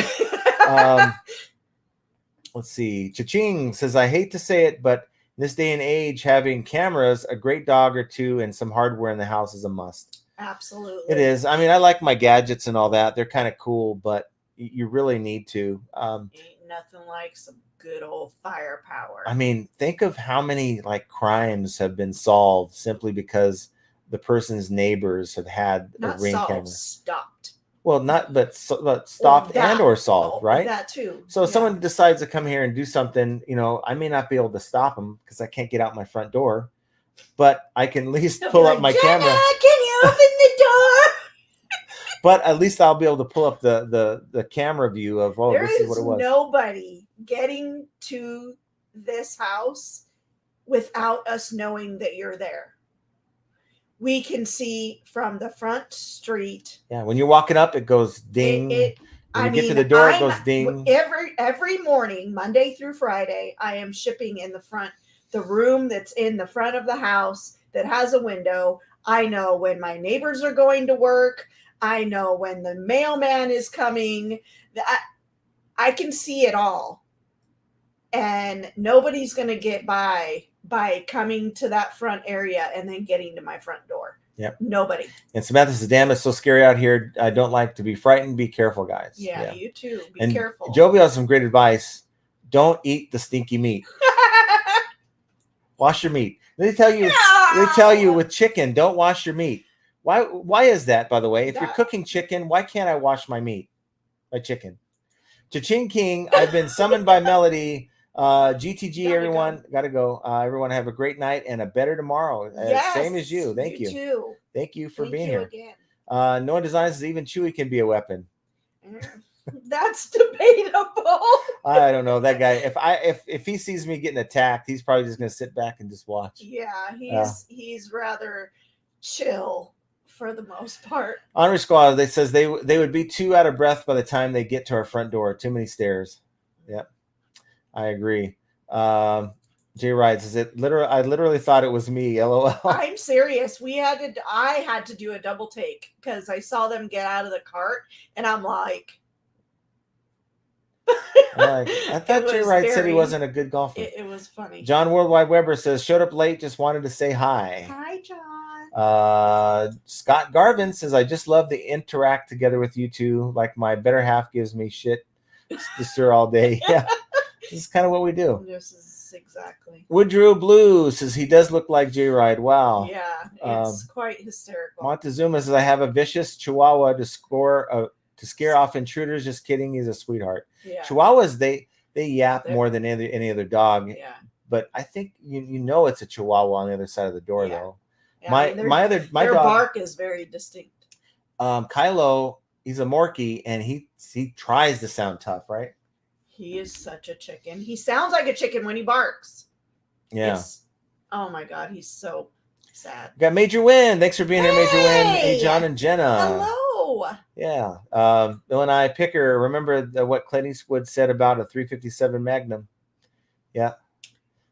Speaker 1: Let's see. Cha-ching says, I hate to say it, but in this day and age, having cameras, a great dog or two, and some hardware in the house is a must.
Speaker 2: Absolutely.
Speaker 1: It is. I mean, I like my gadgets and all that. They're kind of cool, but you really need to.
Speaker 2: Ain't nothing like some good old firepower.
Speaker 1: I mean, think of how many crimes have been solved simply because the person's neighbors have had a Ring camera.
Speaker 2: Stopped.
Speaker 1: Well, but stopped or solved, right?
Speaker 2: That too.
Speaker 1: So if someone decides to come here and do something, I may not be able to stop them because I can't get out my front door, but I can at least pull up my camera.
Speaker 2: Can you open the door?
Speaker 1: But at least I'll be able to pull up the camera view of, this is what it was.
Speaker 2: There is nobody getting to this house without us knowing that you're there. We can see from the front street.
Speaker 1: Yeah, when you're walking up, it goes ding. When you get to the door, it goes ding.
Speaker 2: Every morning, Monday through Friday, I am shipping in the room that's in the front of the house that has a window. I know when my neighbors are going to work. I know when the mailman is coming. I can see it all. And nobody's going to get by coming to that front area and then getting to my front door.
Speaker 1: Yep.
Speaker 2: Nobody.
Speaker 1: And Samantha says, damn, it's so scary out here. I don't like to be frightened. Be careful, guys.
Speaker 2: Yeah. You too. Be careful.
Speaker 1: Jovi has some great advice. Don't eat the stinky meat. Wash your meat. They tell you with chicken, don't wash your meat. Why is that, by the way? If you're cooking chicken, why can't I wash my meat? My chicken. Cha-ching King, I've been summoned by Melody. GTG, everyone. Gotta go. Everyone have a great night and a better tomorrow. Same as you. Thank you.
Speaker 2: Too.
Speaker 1: Thank you for being here.
Speaker 2: Again.
Speaker 1: No one designs even Chewy can be a weapon.
Speaker 2: That's debatable.
Speaker 1: I don't know that guy. If he sees me getting attacked, he's probably just gonna sit back and just watch.
Speaker 2: Yeah, he's rather chill for the most part.
Speaker 1: Honor Squad, they says they would be too out of breath by the time they get to our front door. Too many stairs. Yep, I agree. Jay Wright says I literally thought it was me. LOL.
Speaker 2: I'm serious. I had to do a double take because I saw them get out of the cart, and I'm like.
Speaker 1: I thought Jay Wright said he wasn't a good golfer.
Speaker 2: It was funny.
Speaker 1: John Worldwide Weber says, showed up late, just wanted to say hi.
Speaker 2: Hi, John.
Speaker 1: Scott Garvin says, I just love the interact together with you two. Like my better half gives me shit to stir all day. Yeah, this is kind of what we do.
Speaker 2: This is exactly.
Speaker 1: Woodrow Blue says he does look like Jay Wright. Wow.
Speaker 2: Yeah, it's quite hysterical.
Speaker 1: Montezuma says, I have a vicious Chihuahua to scare off intruders. Just kidding. He's a sweetheart.
Speaker 2: Yeah.
Speaker 1: Chihuahuas, they yap more than any other dog.
Speaker 2: Yeah.
Speaker 1: But I think it's a Chihuahua on the other side of the door though.
Speaker 2: Yeah,
Speaker 1: my
Speaker 2: their
Speaker 1: dog
Speaker 2: bark is very distinct.
Speaker 1: Kylo, he's a Morkie, and he tries to sound tough, right?
Speaker 2: He is such a chicken. He sounds like a chicken when he barks.
Speaker 1: Yeah.
Speaker 2: Oh my God, he's so sad.
Speaker 1: Got Major Win. Thanks for being here, Major Win. Hey, John and Jenna.
Speaker 2: Hello.
Speaker 1: Yeah. Bill and I Picker. Remember what Clint Eastwood said about a 357 Magnum? Yeah.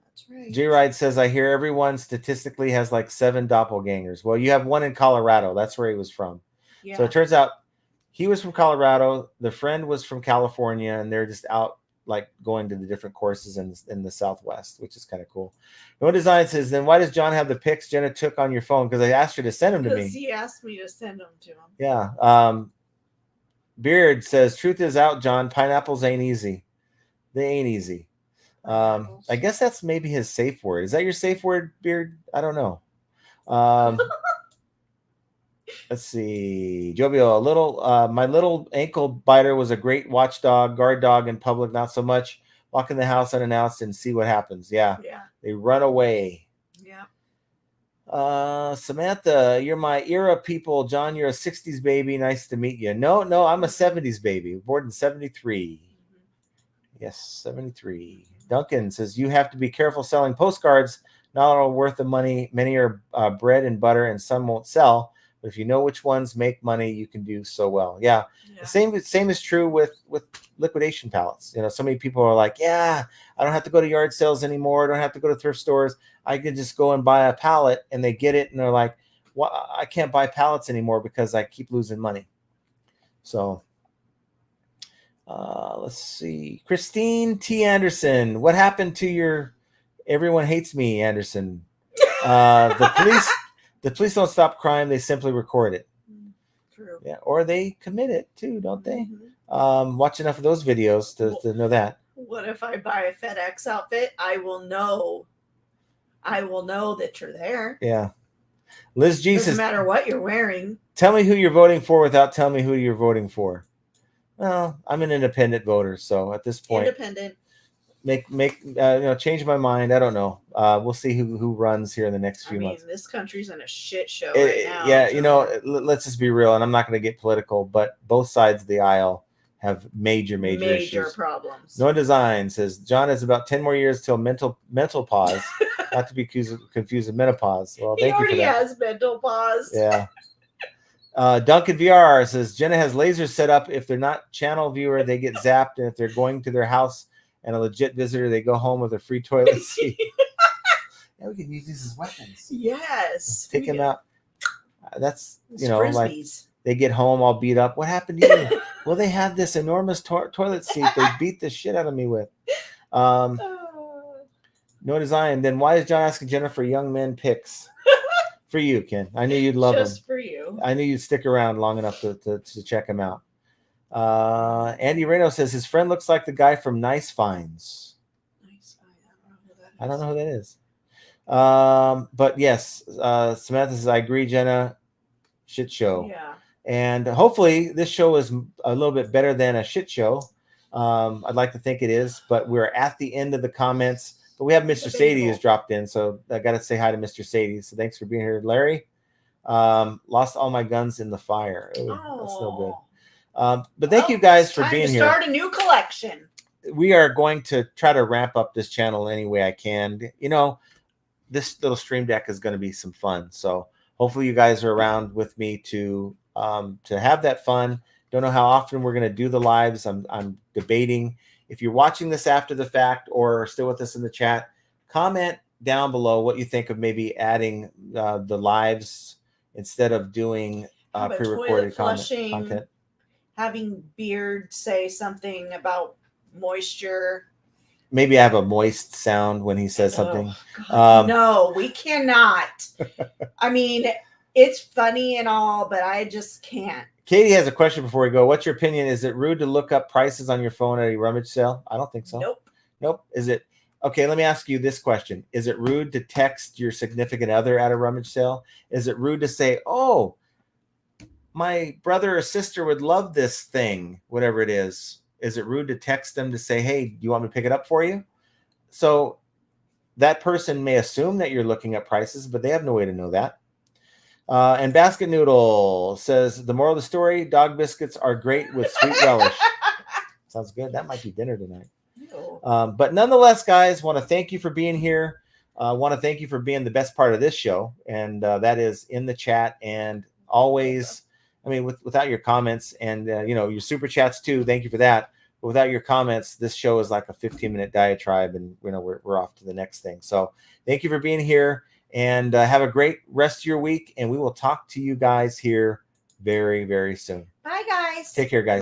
Speaker 2: That's right.
Speaker 1: J-Ride says, I hear everyone statistically has like 7 doppelgangers. Well, you have one in Colorado. That's where he was from. Yeah. So it turns out he was from Colorado. The friend was from California, and they're just out like going to the different courses in the Southwest, which is kind of cool. No Design says, then why does John have the pics Jenna took on your phone? Because I asked her to send them to me.
Speaker 2: Because he asked me to send them to him.
Speaker 1: Yeah. Beard says, truth is out, John. Pineapples ain't easy. They ain't easy. I guess that's maybe his safe word. Is that your safe word, Beard? I don't know. Let's see. Jovio, my little ankle biter was a great watchdog, guard dog in public, not so much. Walk in the house unannounced and see what happens. Yeah. They run away. Yeah. Samantha, you're my era people. John, you're a 60s baby. Nice to meet you. No, I'm a 70s baby. Born in 73. Yes, 73. Duncan says, you have to be careful selling postcards. Not all worth the money. Many are bread and butter, and some won't sell. But if you know which ones make money, you can do so well. Yeah. The same is true with liquidation pallets. You know, so many people are like, yeah, I don't have to go to yard sales anymore. I don't have to go to thrift stores. I can just go and buy a pallet, and they get it, and they're like, well, I can't buy pallets anymore because I keep losing money. So let's see. Christine T. Anderson, what happened to your everyone hates me, Anderson? The police don't stop crime. They simply record it. True. Yeah, or they commit it too, don't they? Mm-hmm. Watch enough of those videos to know that.
Speaker 2: What if I buy a FedEx outfit? I will know that you're there.
Speaker 1: Yeah. Liz G
Speaker 2: doesn't matter what you're wearing.
Speaker 1: Tell me who you're voting for without telling me who you're voting for. Well, I'm an independent voter, so at this point,
Speaker 2: independent.
Speaker 1: Change my mind. I don't know. We'll see who runs here in the next few months.
Speaker 2: This country's in a shit show right now.
Speaker 1: Yeah, let's just be real, and I'm not going to get political, but both sides of the aisle have major issues.
Speaker 2: Problems.
Speaker 1: No Design says John has about 10 more years till mental pause, not to be confused with menopause. Well, thank you for that.
Speaker 2: He already has mental pause.
Speaker 1: Yeah. Duncan VR says Jenna has lasers set up. If they're not channel viewer, they get zapped, and if they're going to their house and a legit visitor, they go home with a free toilet seat. Yeah, we can use these as weapons.
Speaker 2: Yes.
Speaker 1: Take them out. That's,
Speaker 2: frisbees.
Speaker 1: Like they get home all beat up. What happened to you? Well, they had this enormous toilet seat they beat the shit out of me with. No Design. Then why is John asking Jenna for young men pics? For you, Ken. I knew you'd love them.
Speaker 2: Just for you.
Speaker 1: I knew you'd stick around long enough to check him out. Andy Reno says his friend looks like the guy from Nice Finds.
Speaker 2: Nice Find.
Speaker 1: I don't know who that is. But yes, Samantha says, I agree, Jenna. Shit show.
Speaker 2: Yeah.
Speaker 1: And hopefully this show is a little bit better than a shit show. I'd like to think it is, but we're at the end of the comments. But we have Mr. Sadie has dropped in, so I got to say hi to Mr. Sadie. So thanks for being here, Larry. Lost all my guns in the fire. Ooh, that's no good. But thank you guys for being here.
Speaker 2: Start a new collection.
Speaker 1: We are going to try to ramp up this channel any way I can. This little stream deck is going to be some fun. So hopefully you guys are around with me to have that fun. Don't know how often we're going to do the lives. I'm debating. If you're watching this after the fact or still with us in the chat, comment down below what you think of maybe adding the lives instead of doing pre-recorded content.
Speaker 2: Having Beard say something about moisture.
Speaker 1: Maybe I have a moist sound when he says something.
Speaker 2: No, we cannot. I mean, it's funny and all, but I just can't.
Speaker 1: Katie has a question before we go. What's your opinion? Is it rude to look up prices on your phone at a rummage sale? I don't think so. Nope. Is it? Okay, let me ask you this question. Is it rude to text your significant other at a rummage sale? Is it rude to say, oh, my brother or sister would love this thing, whatever it is? Is it rude to text them to say, hey, do you want me to pick it up for you? So that person may assume that you're looking at prices, but they have no way to know that. And Basket Noodle says, the moral of the story, dog biscuits are great with sweet relish. Sounds good. That might be dinner tonight. But nonetheless, guys, want to thank you for being here. Want to thank you for being the best part of this show. And that is in the chat. And always, I mean, without your comments and, your super chats too. Thank you for that. But without your comments, this show is like a 15-minute diatribe, and we're off to the next thing. So thank you for being here, and have a great rest of your week. And we will talk to you guys here very, very soon.
Speaker 2: Bye, guys.
Speaker 1: Take care, guys.